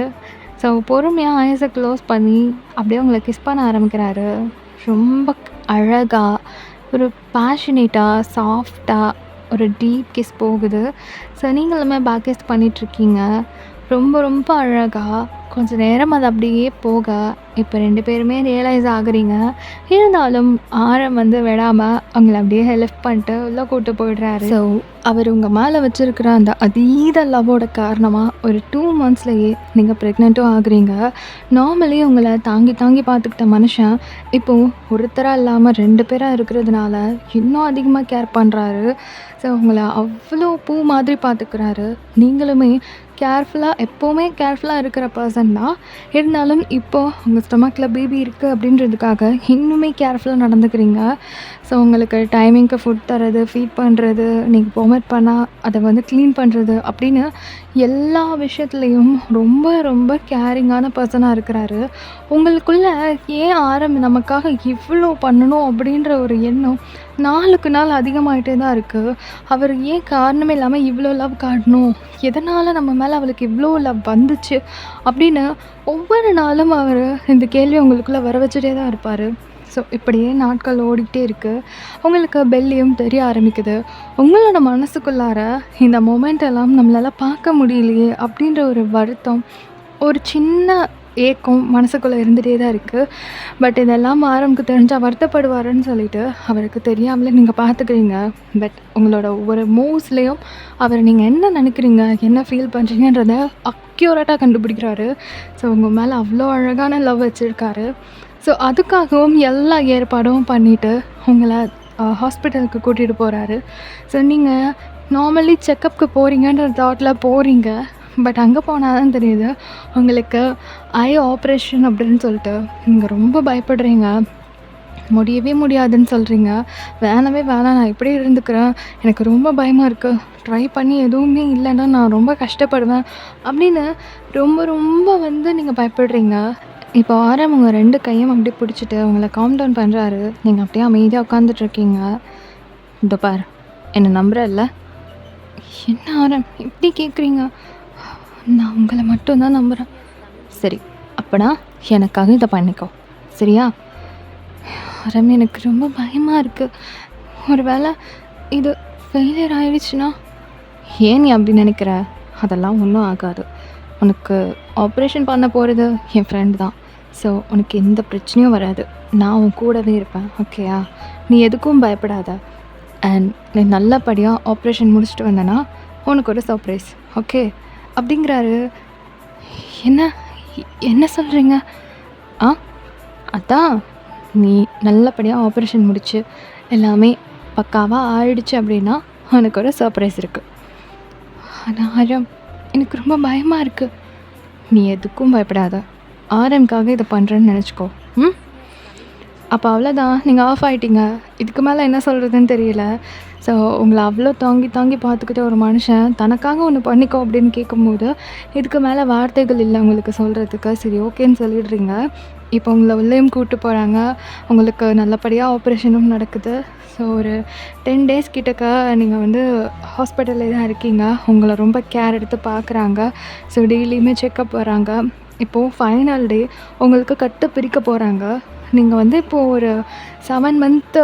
ஸோ பொறுமையாக ஐஸை க்ளோஸ் பண்ணி அப்படியே உங்களை கிஸ் பண்ண ஆரம்பிக்கிறாரு. ரொம்ப அழகாக ஒரு பேஷனேட்டாக சாஃப்டாக ஒரு டீப் கிஸ் போகுது. ஸோ நீங்களுமே பேக் கிஸ் பண்ணிகிட்ருக்கீங்க. ரொம்ப ரொம்ப அழகாக கொஞ்சம் நேரம் அது அப்படியே போக இப்போ 2 பேருமே ரியலைஸ் ஆகுறீங்க. இருந்தாலும் ஆரம் வந்து விடாமல் அவங்கள அப்படியே ஹெல்ப் பண்ணிட்டு உள்ளே கூப்பிட்டு போயிடுறாரு. ஸோ அவர் உங்கள் மேலே வச்சுருக்கிற அந்த அதீத லவ்வோட காரணமாக ஒரு 2 மந்த்ஸ்லேயே நீங்கள் ப்ரெக்னெண்ட்டும் ஆகுறீங்க. நார்மலி உங்களை தாங்கி தாங்கி பார்த்துக்கிட்ட மனுஷன் இப்போது ஒருத்தராக இல்லாமல் 2 பேராக இருக்கிறதுனால இன்னும் அதிகமாக கேர் பண்ணுறாரு. ஸோ உங்களை அவ்வளோ பூ மாதிரி பார்த்துக்கிறாரு. நீங்களுமே கேர்ஃபுல்லாக எப்போவுமே கேர்ஃபுல்லாக இருக்கிற பர்சன் தான். இருந்தாலும் இப்போது உங்கள் ஸ்டொமக்கில் பேபி இருக்குது அப்படின்றதுக்காக இன்னுமே கேர்ஃபுல்லாக நடந்துக்கிறீங்க. ஸோ உங்களுக்கு டைமிங்க்கு ஃபுட் தர்றது, ஃபீட் பண்ணுறது, நீங்கள் வாமிட் பண்ணால் அதை வந்து க்ளீன் பண்ணுறது அப்படின்னு எல்லா விஷயத்துலேயும் ரொம்ப ரொம்ப கேரிங்கான பர்சனாக இருக்கிறாரு. உங்களுக்குள்ளே ஏன் ஆரம் நமக்காக இவ்வளோ பண்ணணும் அப்படின்ற ஒரு எண்ணம் நாளுக்கு நாள் அதிகமாகிட்டே தான் இருக்குது. அவர் ஏன் காரணமே இல்லாமல் இவ்வளோ லவ் காட்டணும், எதனால் நம்ம மேலே அவளுக்கு இவ்வளோ லவ் வந்துச்சு அப்படின்னு ஒவ்வொரு நாளும் அவர் இந்த கேள்வி உங்களுக்குள்ளே வர வச்சுட்டே தான் இருப்பார். ஸோ இப்படியே நாட்கள் ஓடிக்கிட்டே இருக்குது. உங்களுக்கு பெல்லியும் தெரிய ஆரம்பிக்குது. உங்களோட மனசுக்குள்ளார இந்த மொமெண்ட் எல்லாம் நம்மளால் பார்க்க முடியலையே அப்படின்ற ஒரு வருத்தம், ஒரு சின்ன ஏக்கம் மனசுக்குள்ளே இருந்துகிட்டே தான் இருக்குது. பட் இதெல்லாம் ஆரம்புக்கு தெரிஞ்சால் வருத்தப்படுவாருன்னு சொல்லிட்டு அவருக்கு தெரியாமலே நீங்கள் பார்த்துக்கிறீங்க. பட் உங்களோட ஒவ்வொரு மூவ்ஸ்லேயும் அவர் நீங்கள் என்ன நினைக்கிறீங்க, என்ன ஃபீல் பண்ணுறீங்கன்றத அக்யூரேட்டாக கண்டுபிடிக்கிறாரு. ஸோ உங்கள் மேலே அவ்வளோ அழகான லவ் வச்சுருக்காரு. ஸோ அதுக்காகவும் எல்லா ஏற்பாடும் பண்ணிவிட்டு உங்களை ஹாஸ்பிட்டலுக்கு கூட்டிகிட்டு போகிறாரு. ஸோ நீங்கள் நார்மலி செக்கப்புக்கு போகிறீங்கன்ற தாட்டில் போகிறீங்க. பட் அங்கே போனால் தான் தெரியுது உங்களுக்கு ஐ ஆப்ரேஷன் அப்படின்னு சொல்லிட்டு நீங்கள் ரொம்ப பயப்படுறீங்க. முடியவே முடியாதுன்னு சொல்கிறீங்க. வேணவே வேணாம், நான் இப்படி இருந்துக்கிறேன், எனக்கு ரொம்ப பயமாக இருக்குது, ட்ரை பண்ணி எதுவுமே இல்லைன்னா நான் ரொம்ப கஷ்டப்படுவேன் அப்படின்னு ரொம்ப ரொம்ப வந்து நீங்கள் பயப்படுறீங்க. இப்போ ஆரம் உங்கள் 2 கையும் அப்படியே பிடிச்சிட்டு உங்களை காம் டவுன் பண்ணுறாரு. நீங்கள் அப்படியே அமைதியாக உட்காந்துட்ருக்கீங்க. இதோ பார், என்னை நம்புறல்ல? என்ன ஆரம் இப்படி கேட்குறீங்க? நான் உங்களை மட்டும்தான் நம்புகிறேன். சரி, அப்போனா எனக்காக இதை பண்ணிக்கோ, சரியா? ஆரம், எனக்கு ரொம்ப பயமாக இருக்குது. ஒரு வேளை இது ஃபெயிலியர் ஆகிடுச்சுன்னா? ஏன் நீ அப்படி நினைக்கிற? அதெல்லாம் ஒன்றும் ஆகாது. உனக்கு ஆப்ரேஷன் பண்ண போகிறது என் ஃப்ரெண்டு தான். ஸோ உனக்கு எந்த பிரச்சனையும் வராது. நான் உன் கூடவே இருப்பேன், ஓகேயா? நீ எதுக்கும் பயப்படாத. அண்ட் நீ நல்லபடியாக ஆப்ரேஷன் முடிச்சுட்டு வந்தேன்னா உனக்கு ஒரு சர்ப்ரைஸ், ஓகே அப்படிங்கிறாரு. என்ன என்ன சொல்கிறீங்க? அதான் நீ நல்லபடியாக ஆப்ரேஷன் முடிச்சு எல்லாமே பக்காவாக ஆயிடுச்சு அப்படின்னா உனக்கு ஒரு சர்ப்ரைஸ் இருக்குது. ஆனால் ஆரம், எனக்கு ரொம்ப பயமாக இருக்குது. நீ எதுக்கும் பயப்படாத. ஆரம்காக இதை பண்ணுறேன்னு நினச்சிக்கோ. அப்போ அவ்வளோதான், நீங்கள் ஆஃப் ஆகிட்டீங்க. இதுக்கு மேலே என்ன சொல்கிறதுன்னு தெரியல. ஸோ உங்களை அவ்வளோ தாங்கி தாங்கி பார்த்துக்கிட்ட ஒரு மனுஷன் தனக்காக ஒன்று பண்ணிக்கோ அப்படின்னு கேட்கும்போது இதுக்கு மேலே வார்த்தைகள் இல்லை உங்களுக்கு சொல்கிறதுக்கு. சரி, ஓகேன்னு சொல்லிடுறீங்க. இப்போ உங்களை உள்ளேயும் கூப்பிட்டு போகிறாங்க. உங்களுக்கு நல்லபடியாக ஆப்ரேஷனும் நடக்குது. ஸோ ஒரு 10 days கிட்டக்க நீங்கள் வந்து ஹாஸ்பிட்டலில் தான் இருக்கீங்க. உங்களை ரொம்ப கேர் எடுத்து பார்க்குறாங்க. ஸோ டெய்லியுமே செக்கப் வராங்க. இப்போது ஃபைனல் டே உங்களுக்கு கட்டு பிரிக்க போகிறாங்க. நீங்கள் வந்து இப்போது ஒரு 7 month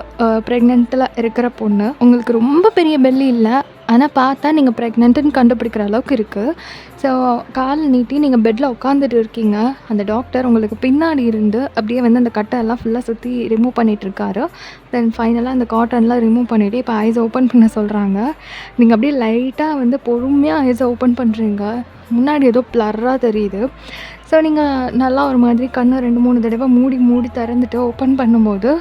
ப்ரெக்னென்ட்டில் இருக்கிற பொண்ணு. உங்களுக்கு ரொம்ப பெரிய பெல்லி இல்லை, ஆனால் பார்த்தா நீங்கள் ப்ரெக்னென்ட்டுன்னு கண்டுபிடிக்கிற அளவுக்கு இருக்குது. ஸோ கால் நீட்டி நீங்கள் பெட்டில் உட்காந்துட்டு இருக்கீங்க. அந்த டாக்டர் உங்களுக்கு பின்னாடி இருந்து அப்படியே வந்து அந்த கட்டெல்லாம் ஃபுல்லாக சுற்றி ரிமூவ் பண்ணிகிட்ருக்காரு. தென் ஃபைனலாக அந்த காட்டன்லாம் ரிமூவ் பண்ணிவிட்டு இப்போ ஐஸ் ஓப்பன் பண்ண சொல்கிறாங்க. நீங்கள் அப்படியே லைட்டாக வந்து பொறுமையாக ஐஸை ஓப்பன் பண்ணுறீங்க. முன்னாடி ஏதோ ப்ளர்ராக தெரியுது. ஸோ நீங்கள் நல்லா ஒரு மாதிரி கண்ணை 2-3 தடவை மூடி மூடி திறந்துட்டு ஓப்பன் பண்ணும்போது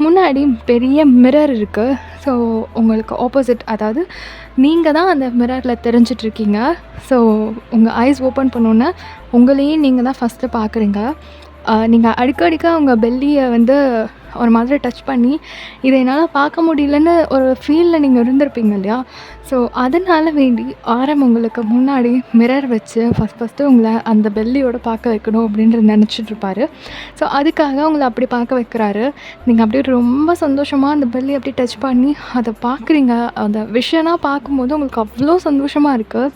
முன்னாடி பெரிய மிரர் இருக்குது. ஸோ உங்களுக்கு ஆப்போசிட், அதாவது நீங்கள் தான் அந்த மிரரில் தெரிஞ்சிட்ருக்கீங்க. ஸோ உங்கள் ஐஸ் ஓப்பன் பண்ணோன்னே உங்களையே நீங்கள் தான் ஃபஸ்ட்டு பார்க்குறீங்க. நீங்கள் அடிக்கடிக்க உங்கள் பெல்லியை வந்து ஒரு மாதிரி டச் பண்ணி இதை என்னால் பார்க்க முடியலன்னு ஒரு ஃபீலில் நீங்கள் இருந்திருப்பீங்க இல்லையா? ஸோ அதனால் வேண்டி உங்களுக்கு முன்னாடி மிரர் வச்சு ஃபஸ்ட்டு உங்களை அந்த பெல்லியோட பார்க்க வைக்கணும் அப்படின்றது நினச்சிட்ருப்பாரு. ஸோ அதுக்காக உங்களை அப்படி பார்க்க வைக்கிறாரு. நீங்கள் அப்படியே ரொம்ப சந்தோஷமாக அந்த பெல்லி அப்படியே டச் பண்ணி அதை பார்க்குறீங்க. அந்த விஷயம்லாம் பார்க்கும்போது உங்களுக்கு அவ்வளோ சந்தோஷமாக இருக்குது.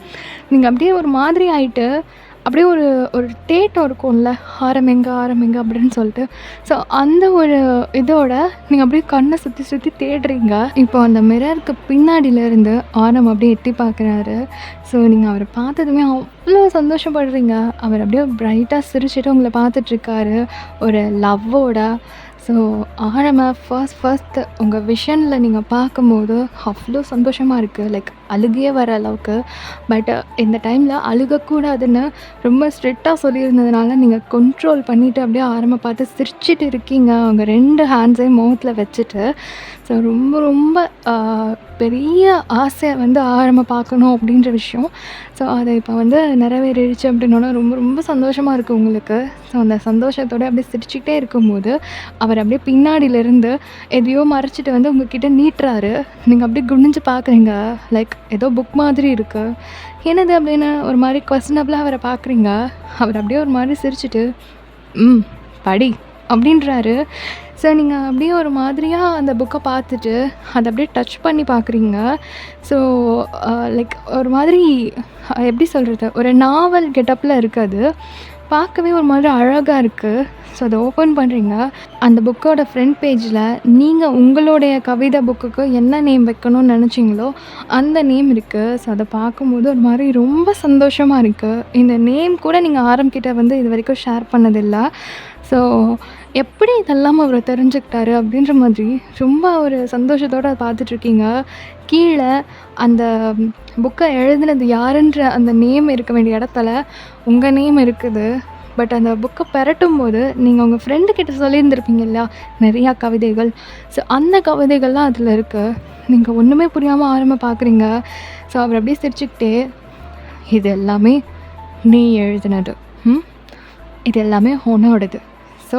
நீங்கள் அப்படியே ஒரு மாதிரி ஆகிட்டு அப்படியே ஒரு ஒரு தேட்டம் இருக்கும்ல, ஆரம்பிங்க அப்படின்னு சொல்லிட்டு. ஸோ அந்த ஒரு இதோட நீங்கள் அப்படியே கண்ணை சுற்றி சுற்றி தேடுறீங்க. இப்போ அந்த மிரருக்கு பின்னாடியிலேருந்து அப்படியே எட்டி பார்க்குறாரு. ஸோ நீங்கள் அவரை பார்த்ததுமே அவ்வளோ சந்தோஷப்படுறீங்க. அவர் அப்படியே பிரைட்டாக சிரிச்சுட்டு உங்களை பார்த்துட்ருக்காரு ஒரு லவ்வோட. ஸோ ஃபர்ஸ்ட் உங்கள் விஷனில் நீங்கள் பார்க்கும்போது அவ்வளோ சந்தோஷமாக இருக்குது. லைக் அழுகையே வர அளவுக்கு. பட் இந்த டைமில் அழுகக்கூடாதுன்னு ரொம்ப ஸ்ட்ரிக்டாக சொல்லியிருந்ததுனால நீங்கள் கண்ட்ரோல் பண்ணிவிட்டு அப்படியே பார்த்து சிரிச்சிட்டு இருக்கீங்க. அவங்க 2 ஹேண்ட்ஸையும் முகத்தில் வச்சுட்டு. ஸோ ரொம்ப பெரிய ஆசை வந்து பார்க்கணும் அப்படின்ற விஷயம். ஸோ அதை இப்போ வந்து நிறைவேறிடுச்சு அப்படின்னோன்னா ரொம்ப சந்தோஷமாக இருக்குது உங்களுக்கு. ஸோ அந்த சந்தோஷத்தோடு அப்படியே சிரிச்சுக்கிட்டே இருக்கும்போது அவர் அப்படியே பின்னாடியிலேருந்து எதையோ மறைச்சிட்டு வந்து உங்ககிட்ட நீட்டுறாரு. நீங்கள் அப்படியே குனிஞ்சு பார்க்குறீங்க. லைக் ஏதோ புக் மாதிரி இருக்குது. என்னது அப்படின்னு ஒரு மாதிரி கொஸ்டினபிளாக அவரை பார்க்குறீங்க. அவர் அப்படியே ஒரு மாதிரி சிரிச்சிட்டு படி அப்படின்றாரு. ஸோ நீங்கள் அப்படியே ஒரு மாதிரியாக அந்த புக்கை பார்த்துட்டு அதை அப்படியே டச் பண்ணி பார்க்குறீங்க. ஸோ லைக் ஒரு மாதிரி எப்படி சொல்கிறது, ஒரு நாவல் கெட்டப்பில் இருக்குது. பார்க்கவே ஒரு மாதிரி அழகாக இருக்குது. ஸோ அதை ஓப்பன் பண்ணுறீங்க. அந்த புக்கோட ஃப்ரண்ட் பேஜில் நீங்கள் உங்களுடைய கவிதை புக்குக்கு என்ன நேம் வைக்கணும்னு நினச்சிங்களோ அந்த நேம் இருக்குது. ஸோ அதை பார்க்கும்போது ஒரு மாதிரி ரொம்ப சந்தோஷமாக இருக்குது. இந்த நேம் கூட நீங்கள் ஆரம்பிக்கிட்ட வந்து இது வரைக்கும் ஷேர் பண்ணதில்லை. ஸோ எப்படி இதெல்லாம் அவர் தெரிஞ்சுக்கிட்டாரு அப்படின்ற மாதிரி ரொம்ப ஒரு சந்தோஷத்தோடு அதை பார்த்துட்ருக்கீங்க. கீழே அந்த புக்கை எழுதினது யாருன்ற அந்த நேம் இருக்க வேண்டிய இடத்துல உங்கள் நேம் இருக்குது. பட் அந்த புக்கை பெரட்டும் போது நீங்கள் உங்கள் ஃப்ரெண்டுக்கிட்ட சொல்லியிருந்திருப்பீங்க இல்லையா, நிறையா கவிதைகள். ஸோ அந்த கவிதைகள்லாம் அதில் இருக்குது. நீங்கள் ஒன்றுமே புரியாமல் பார்க்குறீங்க. ஸோ அவர் அப்படியே சிரிச்சுக்கிட்டே, இது எல்லாமே நீ எழுதினது, இது எல்லாமே உன்னோடது. ஸோ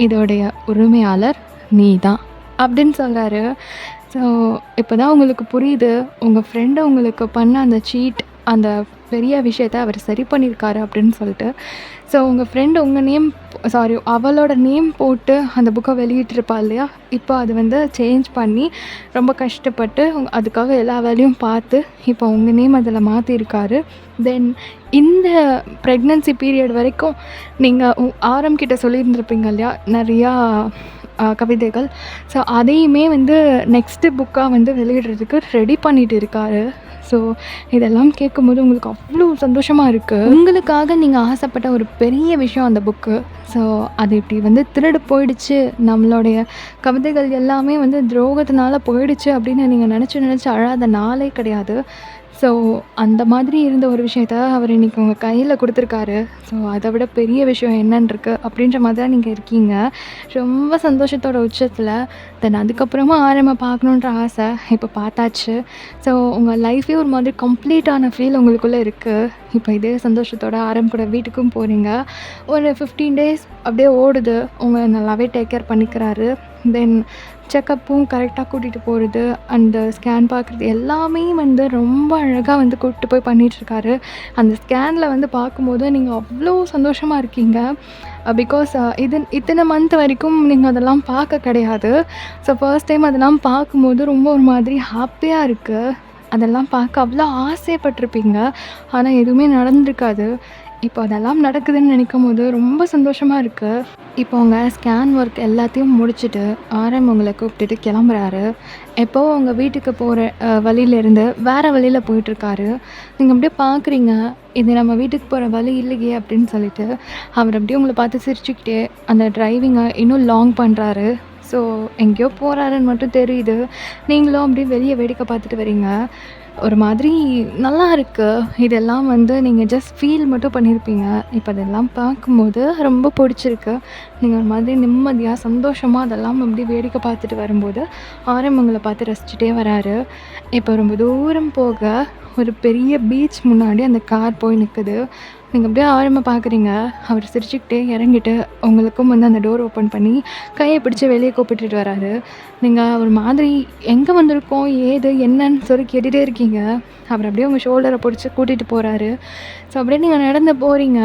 இதோடைய உரிமையாளர் நீ தான் அப்படின்னு சொல்கிறாரு. ஸோ இப்போ தான் உங்களுக்கு புரியுது, உங்கள் ஃப்ரெண்டு உங்களுக்கு பண்ண அந்த சீட், அந்த பெரிய விஷயத்த அவர் சரி பண்ணியிருக்காரு அப்படின்னு சொல்லிட்டு. ஸோ உங்கள் ஃப்ரெண்டு உங்கள் நேம் அவளோட நேம் போட்டு அந்த புக்கை வெளியிட்டிருப்பா இல்லையா, இப்போ அது வந்து சேஞ்ச் பண்ணி ரொம்ப கஷ்டப்பட்டு அதுக்காக எல்லா வேலையும் பார்த்து இப்போ உங்கள் நேம் அதில் மாற்றிருக்காரு. தென் இந்த ப்ரெக்னன்சி பீரியட் வரைக்கும் நீங்கள் கிட்ட சொல்லியிருந்திருப்பீங்க இல்லையா நிறையா கவிதைகள். ஸோ அதையுமே வந்து நெக்ஸ்ட்டு புக்காக வந்து வெளியிடுறதுக்கு ரெடி பண்ணிகிட்டு இருக்காரு. ஸோ இதெல்லாம் கேட்கும்போது உங்களுக்கு அவ்வளோ சந்தோஷமாக இருக்குது. உங்களுக்காக நீங்கள் ஆசைப்பட்ட ஒரு பெரிய விஷயம் அந்த புக்கு. ஸோ அது இப்படி வந்து திருடு போயிடுச்சு, நம்மளுடைய கவிதைகள் எல்லாமே வந்து துரோகத்தினால போயிடுச்சு அப்படின்னு நீங்கள் நினச்சி அழாத நாளே கிடையாது. ஸோ அந்த மாதிரி இருந்த ஒரு விஷயத்த அவர் இன்றைக்கி உங்கள் கையில் கொடுத்துருக்காரு. ஸோ அதை விட பெரிய விஷயம் என்னன்னு இருக்குது அப்படின்ற மாதிரி தான் நீங்கள் இருக்கீங்க. ரொம்ப சந்தோஷத்தோட உச்சத்தில். தென் அதுக்கப்புறமா பார்க்கணுன்ற ஆசை இப்போ பார்த்தாச்சு. ஸோ உங்கள் லைஃபே ஒரு மாதிரி கம்ப்ளீட்டான ஃபீல் உங்களுக்குள்ளே இருக்குது. இப்போ இதே சந்தோஷத்தோட கூட வீட்டுக்கும் போகிறீங்க. ஒரு 15 days அப்படியே ஓடுது. உங்களை நல்லாவே டேக் கேர் பண்ணிக்கிறாரு. தென் செக்கப்பும் கரெக்டாக கூட்டிகிட்டு போகிறது, அந்த ஸ்கேன் பார்க்குறது எல்லாமே வந்து ரொம்ப அழகாக வந்து கூப்பிட்டு போய் பண்ணிகிட்ருக்காரு. அந்த ஸ்கேனில் வந்து பார்க்கும்போது நீங்கள் அவ்வளோ சந்தோஷமாக இருக்கீங்க. பிகாஸ் இத்தனை மந்த் வரைக்கும் நீங்கள் அதெல்லாம் பார்க்க கிடையாது. ஸோ ஃபர்ஸ்ட் டைம் அதெல்லாம் பார்க்கும்போது ரொம்ப ஒரு மாதிரி ஹாப்பியாக இருக்குது. அதெல்லாம் பார்க்க அவ்வளோ ஆசைப்பட்டிருப்பீங்க. ஆனால் எதுவுமே நடந்திருக்காது. இப்போ அதெல்லாம் நடக்குதுன்னு நினைக்கும்போது ரொம்ப சந்தோஷமா இருக்கு. இப்போ அவங்க ஸ்கேன் ஒர்க் எல்லாத்தையும் முடிச்சுட்டு, ஆர்எம் உங்கள கூப்பிட்டுட்டு கிளம்புறாரு. எப்போவோ உங்க வீட்டுக்கு போற வழியிலேருந்து வேற வழியில போயிட்டுருக்காரு. நீங்க அப்படியே பார்க்குறீங்க, "இது நம்ம வீட்டுக்கு போற வழி இல்லையே!" அப்படின்னு சொல்லிட்டு, அவர் அப்படியே உங்கள பார்த்து சிரிச்சுக்கிட்டே அந்த டிரைவிங்க இன்னும் லாங் பண்றாரு. ஸோ எங்கேயோ போறாருன்னு மட்டும் தெரியுது. நீங்களும் அப்படியே வெளிய வேடிக்கை பார்த்துட்டு வரீங்க. ஒரு மாதிரி நல்லா இருக்கு. இதெல்லாம் வந்து நீங்க ஜஸ்ட் ஃபீல் மட்டும் பண்ணியிருப்பீங்க. இப்ப அதெல்லாம் பார்க்கும்போது ரொம்ப பிடிச்சிருக்கு. நீங்க ஒரு மாதிரி நிம்மதியா, சந்தோஷமா அதெல்லாம் அப்படியே வேடிக்கை பார்த்துட்டு வரும்போது, ஆரம் உங்கள பார்த்து ரசிச்சுட்டே வராரு. இப்போ ரொம்ப தூரம் போக, ஒரு பெரிய பீச் முன்னாடி அந்த கார் போய் நிக்குது. நீங்க அப்படியே ஆழமா பார்க்குறீங்க. அவர் சிரிச்சுக்கிட்டே இறங்கிட்டு, உங்களுக்கும் வந்து அந்த டோர் ஓப்பன் பண்ணி, கைய பிடிச்சு வெளிய கூப்பிட்டுட்டு வராரு. நீங்க ஒரு மாதிரி எங்க வந்திருக்கோம்? ஏது? என்னன்னு சொல்லி கேட்டுட்டே இருக்கீங்க. அவர் அப்படியே உங்க ஷோல்டர பிடிச்சு கூட்டிட்டு போறாரு. ஸோ அப்படியே நீங்க நடந்து போறீங்க.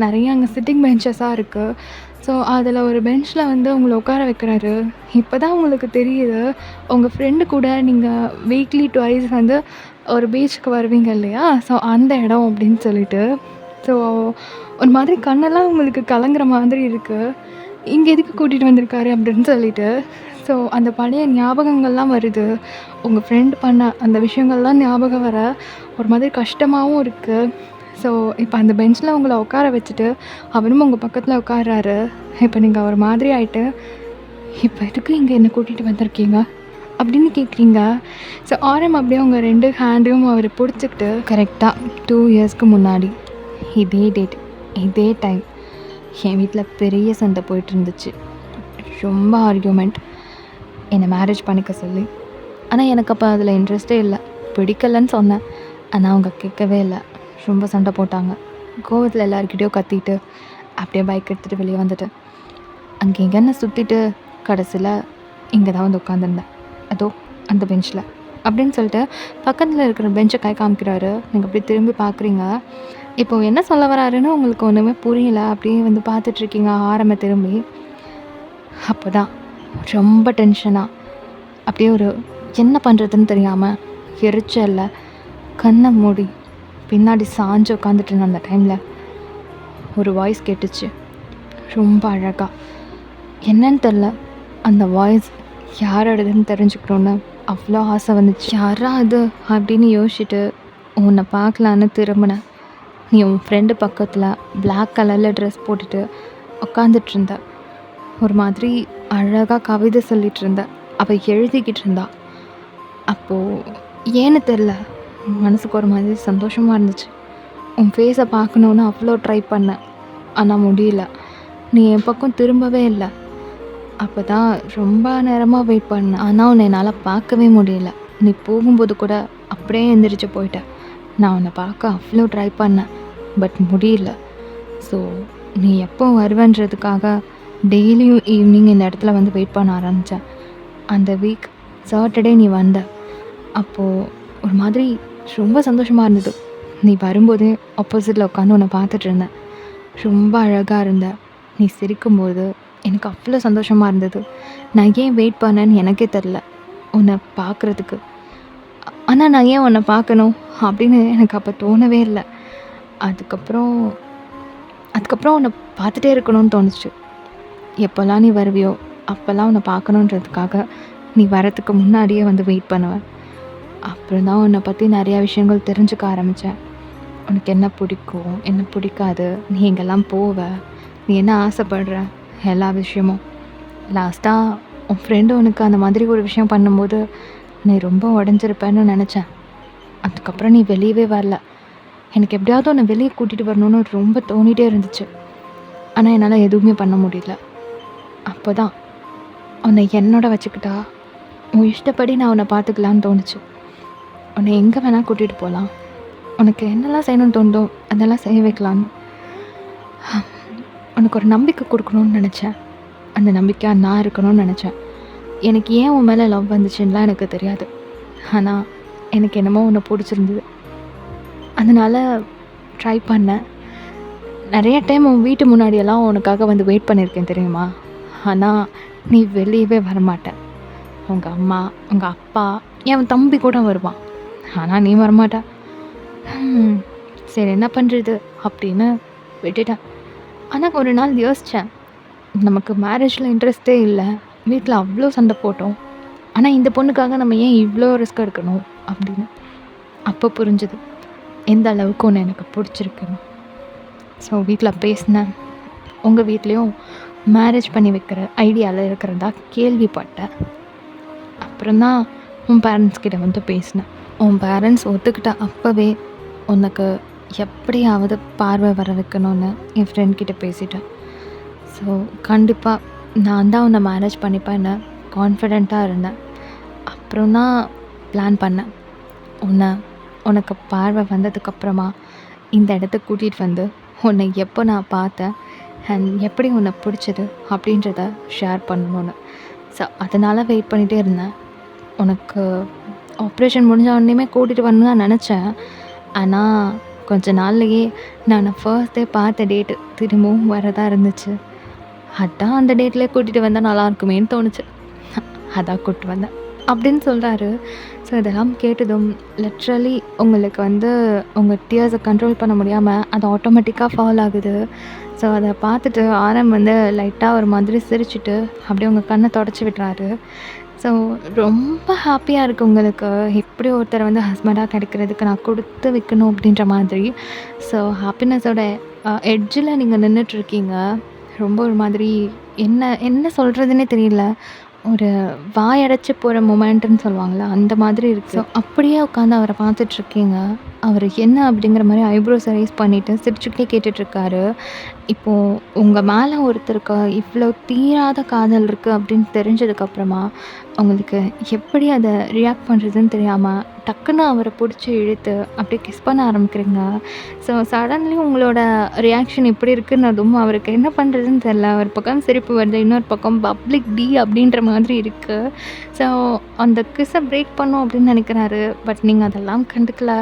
நெறைய அங்க சிட்டிங் பெஞ்சஸா இருக்கு. ஸோ அதில ஒரு பெஞ்ச்ல வந்து உங்கள உட்கார வைக்கிறாரு. இப்ப தான் உங்களுக்கு தெரியுது, உங்க ஃப்ரெண்டு கூட நீங்க வீக்லி ட்வைஸ் வந்து ஒரு பீச்சுக்கு வருவீங்க இல்லையா? ஸோ அந்த இடம் அப்படின்னு சொல்லிட்டு. ஸோ ஒரு மாதிரி கண்ணெல்லாம் உங்களுக்கு கலங்குற மாதிரி இருக்கு. இங்க எதுக்கு கூட்டிட்டு வந்திருக்காரு அப்படின்னு சொல்லிட்டு. ஸோ அந்த பழைய ஞாபகங்கள்லாம் வருது. உங்க ஃப்ரெண்ட் பண்ண அந்த விஷயங்கள்லாம் ஞாபகம் வர, ஒரு மாதிரி கஷ்டமாவும் இருக்கு. ஸோ இப்ப அந்த பெஞ்ச்ல உங்கள உட்கார வச்சுட்டு, அவரும் உங்க பக்கத்துல உட்கார்றாரு. இப்ப நீங்க ஒரு மாதிரி ஆயிட்டு, "இப்ப எதுக்கு இங்க என்ன கூட்டிட்டு வந்திருக்கீங்க?" அப்படின்னு கேட்குறீங்க. ஸோ ஆரம் அப்படியே உங்க 2 ஹேண்டையும் அவரு புடிச்சுக்கிட்டு, கரெக்ட்டா 2 இயர்ஸ்க்கு முன்னாடி இதே டேட், இதே டைம் என் வீட்ல பெரிய சண்டை போயிட்டுருந்துச்சு. ரொம்ப ஆர்கியூமெண்ட். என்ன மேரேஜ் பண்ணிக்க சொல்லி. ஆனா எனக்கு அப்ப அதில இன்ட்ரெஸ்ட்டே இல்ல. பிடிக்கலன்னு சொன்னேன். ஆனா அவங்க கேட்கவே இல்ல. ரொம்ப சண்டை போட்டாங்க. கோவத்தில எல்லார்கிட்டயும் கத்திட்டு, அப்படியே பைக் எடுத்துட்டு வெளிய வந்துட்டேன். அங்க இங்கன்னு சுத்திட்டு, கடைசில இங்க தான் வந்து உட்காந்துருந்தேன். அதோ அந்த பெஞ்ச்ல. அப்படின்னு சொல்லிட்டு பக்கத்துல இருக்கிற பெஞ்ச கை காமிக்கிறாரு. நீங்க அப்படியே திரும்பி பார்க்குறீங்க. இப்போ என்ன சொல்ல வராருன்னு உங்களுக்கு ஒண்ணுமே புரியல. அப்படியே வந்து பார்த்துட்ருக்கீங்க ஆரம்ப திரும்பி. அப்பதான் ரொம்ப டென்ஷனா, அப்படியே ஒரு என்ன பண்ணுறதுன்னு தெரியாம, எரிச்சல்ல கண்ண மூடி பின்னாடி சாஞ்சு உட்காந்துட்டு இருந்த அந்த டைம்ல ஒரு வாய்ஸ் கேட்டுச்சு. ரொம்ப அழகா. என்னன்னு தெரில. அந்த வாய்ஸ் யாரோடதுன்னு தெரிஞ்சுக்கணுன்னு அவ்வளோ ஆசை வந்துச்சு. யார்ரா அது? அப்படின்னு யோசிச்சுட்டு உன்னை பார்க்கலான்னு திரும்பினேன். நீ உன் ஃப்ரெண்டு பக்கத்துல பிளாக் கலர்ல ட்ரெஸ் போட்டுட்டு உட்காந்துட்டு இருந்த. ஒரு மாதிரி அழகா கவிதை சொல்லிட்டு இருந்த. அவ எழுதிக்கிட்டு இருந்தா. அப்போ ஏன்னு தெரில, மனசுக்கு ஒரு மாதிரி சந்தோஷமா இருந்துச்சு. உன் ஃபேஸை பார்க்கணுன்னு அவ்வளோ ட்ரை பண்ணேன். ஆனா முடியல. நீ என் பக்கம் திரும்பவே இல்ல. அப்பதான் ரொம்ப நேரமா வெயிட் பண்ணேன். ஆனா உன்னை என்னால பார்க்கவே முடியல. நீ போகும்போது கூட அப்படியே எந்திரிச்சு போயிட்ட. நான் உன்னை பார்க்க அவ்வளோ ட்ரை பண்ணேன். பட் முடியல. ஸோ நீ எப்போ வருவேன்றதுக்காக டெய்லியும் ஈவினிங் இந்த இடத்துல வந்து வெயிட் பண்ண ஆரம்பித்தேன். அந்த வீக் சாட்டர்டே நீ வந்த. அப்போது ஒரு மாதிரி ரொம்ப சந்தோஷமாக இருந்தது. நீ வரும்போதே ஆப்போசிட்டில் உட்காந்து உன்னை பார்த்துட்டு இருந்தேன். ரொம்ப அழகாக இருந்த. நீ சிரிக்கும்போது எனக்கு அவ்வளோ சந்தோஷமாக இருந்தது. நான் ஏன் வெயிட் பண்ணேன்னு எனக்கே தெரில உன்னை பார்க்குறதுக்கு. ஆனால் நான் ஏன் உன்னை பார்க்கணும் அப்படின்னு எனக்கு அப்போ தோணவே இல்லை. அதுக்கப்புறம் அதுக்கப்புறம் உன்னை பார்த்துட்டே இருக்கணும்னு தோணுச்சு. எப்போல்லாம் நீ வருவியோ அப்போல்லாம் உன்னை பார்க்கணுன்றதுக்காக நீ வரத்துக்கு முன்னாடியே வந்து வெயிட் பண்ணுவேன். அப்புறம் தான் உன்னை பற்றி நிறையா விஷயங்கள் தெரிஞ்சுக்க ஆரம்பித்தேன். உனக்கு என்ன பிடிக்கும், என்ன பிடிக்காது, நீ எங்கெல்லாம் போவ, நீ என்ன ஆசைப்படுற, எல்லா விஷயமும். லாஸ்ட்டாக உன் ஃப்ரெண்டு உனக்கு அந்த மாதிரி ஒரு விஷயம் பண்ணும்போது நீ ரொம்ப உடஞ்சிருப்பேன்னு நினச்சேன். அதுக்கப்புறம் நீ வெளியவே வரல. எனக்கு எப்படியாவது உன்னை வெளியே கூட்டிகிட்டு வரணும்னு ரொம்ப தோணிகிட்டே இருந்துச்சு. ஆனால் என்னால் எதுவுமே பண்ண முடியல. அப்போ தான் உன்னை என்னோட வச்சுக்கிட்டா உன் இஷ்டப்படி நான் உன்னை பார்த்துக்கலான்னு தோணுச்சு. உன்னை எங்கே வேணால் கூட்டிகிட்டு போகலாம். உனக்கு என்னெல்லாம் செய்யணும்னு தோணுதோ அதெல்லாம் செய்ய வைக்கலான்னு. உனக்கு ஒரு நம்பிக்கை கொடுக்கணும்னு நினச்சேன். அந்த நம்பிக்கையாக நான் இருக்கணும்னு நினச்சேன். எனக்கு ஏன் உன் மேலே லவ் வந்துச்சுன்னெலாம் எனக்கு தெரியாது. ஆனால் எனக்கு என்னமோ உன்னை பிடிச்சிருந்தது. அதனால் ட்ரை பண்ணேன். நிறைய டைம் உன் வீட்டு முன்னாடியெல்லாம் உனக்காக வந்து வெயிட் பண்ணியிருக்கேன் தெரியுமா? ஆனால் நீ வெளியவே வரமாட்டேன். உங்கள் அம்மா, உங்கள் அப்பா, என் தம்பி கூட வருவான். ஆனால் நீ வரமாட்ட. சரி என்ன பண்ணுறது அப்படின்னு விட்டுட்டேன். ஆனா ஒரு நாள் யோசிச்சேன். நமக்கு மேரேஜ்ல இன்ட்ரெஸ்ட்டே இல்ல. வீட்ல அவ்ளோ சண்ட போட்டோம். ஆனா இந்த பொண்ணுக்காக நம்ம ஏன் இவ்ளோ ரிஸ்க் எடுக்கணும் அப்படின்னு. அப்போ புரிஞ்சுது. எந்த அளவுக்கு உன்ன எனக்கு புடிச்சிருக்குன்னு. ஸோ வீட்ல பேசினேன். உங்க வீட்லயும் மேரேஜ் பண்ணி வைக்கிற ஐடியால இருக்கிறதா கேள்விப்பட்டேன். அப்புறம் தான் உன் பேரண்ட்ஸ் கிட்ட வந்து பேசினேன். உன் பேரண்ட்ஸ் ஒத்துக்கிட்ட அப்பவே உனக்கு எப்படியாவது பார்வை வர வைக்கணும்னு என் ஃப்ரெண்ட் கிட்ட பேசிட்டேன். ஸோ கண்டிப்பாக நான் தான் உன்னை மேரேஜ் பண்ணிப்பேன்னு கான்ஃபிடெண்ட்டாக இருந்தேன். அப்புறம் தான் பிளான் பண்ணேன். உனக்கு பார்வை வந்ததுக்கப்புறமா இந்த இடத்துக்கு கூட்டிகிட்டு வந்து உன்னை எப்போ நான் பார்த்தேன் அண்ட் எப்படி உன்னை பிடிச்சது அப்படின்றத ஷேர் பண்ணணும்னு. ஸோ அதனால் வெயிட் பண்ணிகிட்டே இருந்தேன். உனக்கு ஆப்ரேஷன் முடிஞ்ச உடனேயுமே கூட்டிகிட்டு வரணும்னு தான் நினச்சேன். ஆனால் கொஞ்ச நாள்லையே நான் ஃபர்ஸ்ட் டே பார்த்த டேட்டு திரும்பவும் வரதா இருந்துச்சு. அதான் அந்த டேட்லேயே கூட்டிகிட்டு வந்தால் நல்லாயிருக்குமேன்னு தோணுச்சு. அதான் கூப்பிட்டு வந்தேன் அப்படின்னு சொல்கிறாரு. ஸோ இதெல்லாம் கேட்டதும் லிட்ரலி உங்களுக்கு வந்து உங்கள் டியர்ஸை கண்ட்ரோல் பண்ண முடியாமல் அது ஆட்டோமேட்டிக்காக ஃபால் ஆகுது. ஸோ அதை பார்த்துட்டு ஆரம் வந்து லைட்டாக ஒரு மாதிரி சிரிச்சுட்டு அப்படியே உங்கள் கண்ணை தொடச்சி விடுறாரு. ஸோ ரொம்ப ஹாப்பியாக இருக்குது உங்களுக்கு. எப்படி ஒருத்தரை வந்து ஹஸ்பண்டாக கிடைக்கிறதுக்கு நான் கொடுத்து வைக்கணும் அப்படின்ற மாதிரி. ஸோ ஹாப்பினஸோட எட்ஜில் நீங்கள் நின்றுட்டுருக்கீங்க. ரொம்ப ஒரு மாதிரி என்ன சொல்கிறதுனே தெரியல. ஒரு வாயடைச்சு போகிற மொமெண்ட்டுன்னு சொல்லுவாங்கள்ல, அந்த மாதிரி இருக்குது. ஸோ அப்படியே உட்காந்து அவரை பார்த்துட்ருக்கீங்க. அவர் என்ன அப்படிங்கிற மாதிரி ஐப்ரோஸை ரைஸ் பண்ணிவிட்டு சிரிச்சுக்கிட்டே கேட்டுட்ருக்காரு. இப்போது உங்கள் மேலே ஒருத்தருக்கு இவ்வளோ தீராத காதல் இருக்குது அப்படின்னு தெரிஞ்சதுக்கப்புறமா உங்களுக்கு எப்படி அதை ரியாக்ட் பண்ணுறதுன்னு தெரியாமல் டக்குன்னு அவரை பிடிச்சி இழுத்து அப்படியே கிஸ் பண்ண ஆரம்பிக்கிறீங்க. ஸோ சடன்லி உங்களோட ரியாக்ஷன் இப்படி இருக்குன்னதும் அவருக்கு என்ன பண்ணுறதுன்னு தெரில. ஒரு பக்கம் சிரிப்பு வருது, இன்னொரு பக்கம் பப்ளிக் டி அப்படின்ற மாதிரி இருக்குது. ஸோ அந்த கிஸ்ஸை பிரேக் பண்ணும் அப்படின்னு நினைக்கிறாரு. பட் நீங்கள் அதெல்லாம் கண்டுக்கல.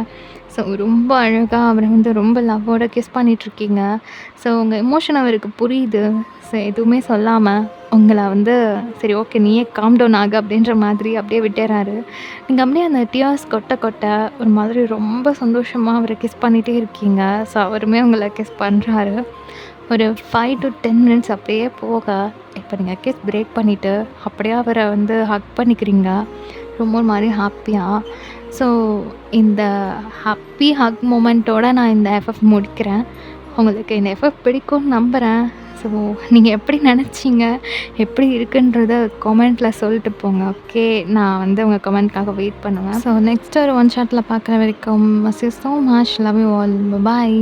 ஸோ ரொம்ப அழகாக அவரை வந்து ரொம்ப லவ்வோட கிஸ் பண்ணிகிட்ருக்கீங்க. ஸோ உங்கள் எமோஷன் அவருக்கு புரியுது. ஸோ எதுவுமே சொல்லாமல் உங்களை வந்து சரி ஓகே நீயே காம் டவுன் ஆகு அப்படின்ற மாதிரி அப்படியே விட்டுறாரு. நீங்கள் அப்படியே அந்த டியர்ஸ் கொட்ட ஒரு மாதிரி ரொம்ப சந்தோஷமாக அவரை கிஸ் பண்ணிகிட்டே இருக்கீங்க. ஸோ அவருமே உங்களை கிஸ் பண்ணுறாரு. ஒரு 5 to 10 மினிட்ஸ் அப்படியே போக இப்போ நீங்கள் கிஸ் பிரேக் பண்ணிவிட்டு அப்படியே அவரை வந்து ஹக் பண்ணிக்கிறீங்க. ரொம்ப ஒரு மாதிரி ஹாப்பியாக. ஸோ இந்த ஹாப்பி ஹக் மூமெண்ட்டோட நான் இந்த எஃப்எஃப் முடிக்கிறேன். உங்களுக்கு இந்த எஃப்எஃப் பிடிக்கும்னு நம்புகிறேன். ஸோ நீங்கள் எப்படி நினச்சிங்க, எப்படி இருக்குன்றத கமெண்ட்டில் சொல்லிட்டு போங்க. ஓகே, நான் வந்து உங்கள் கமெண்ட்காக வெயிட் பண்ணுவேன். ஸோ நெக்ஸ்ட் ஒரு ஒன் ஷாட்டில் பார்க்குற வரைக்கும் so much love you all. Bye.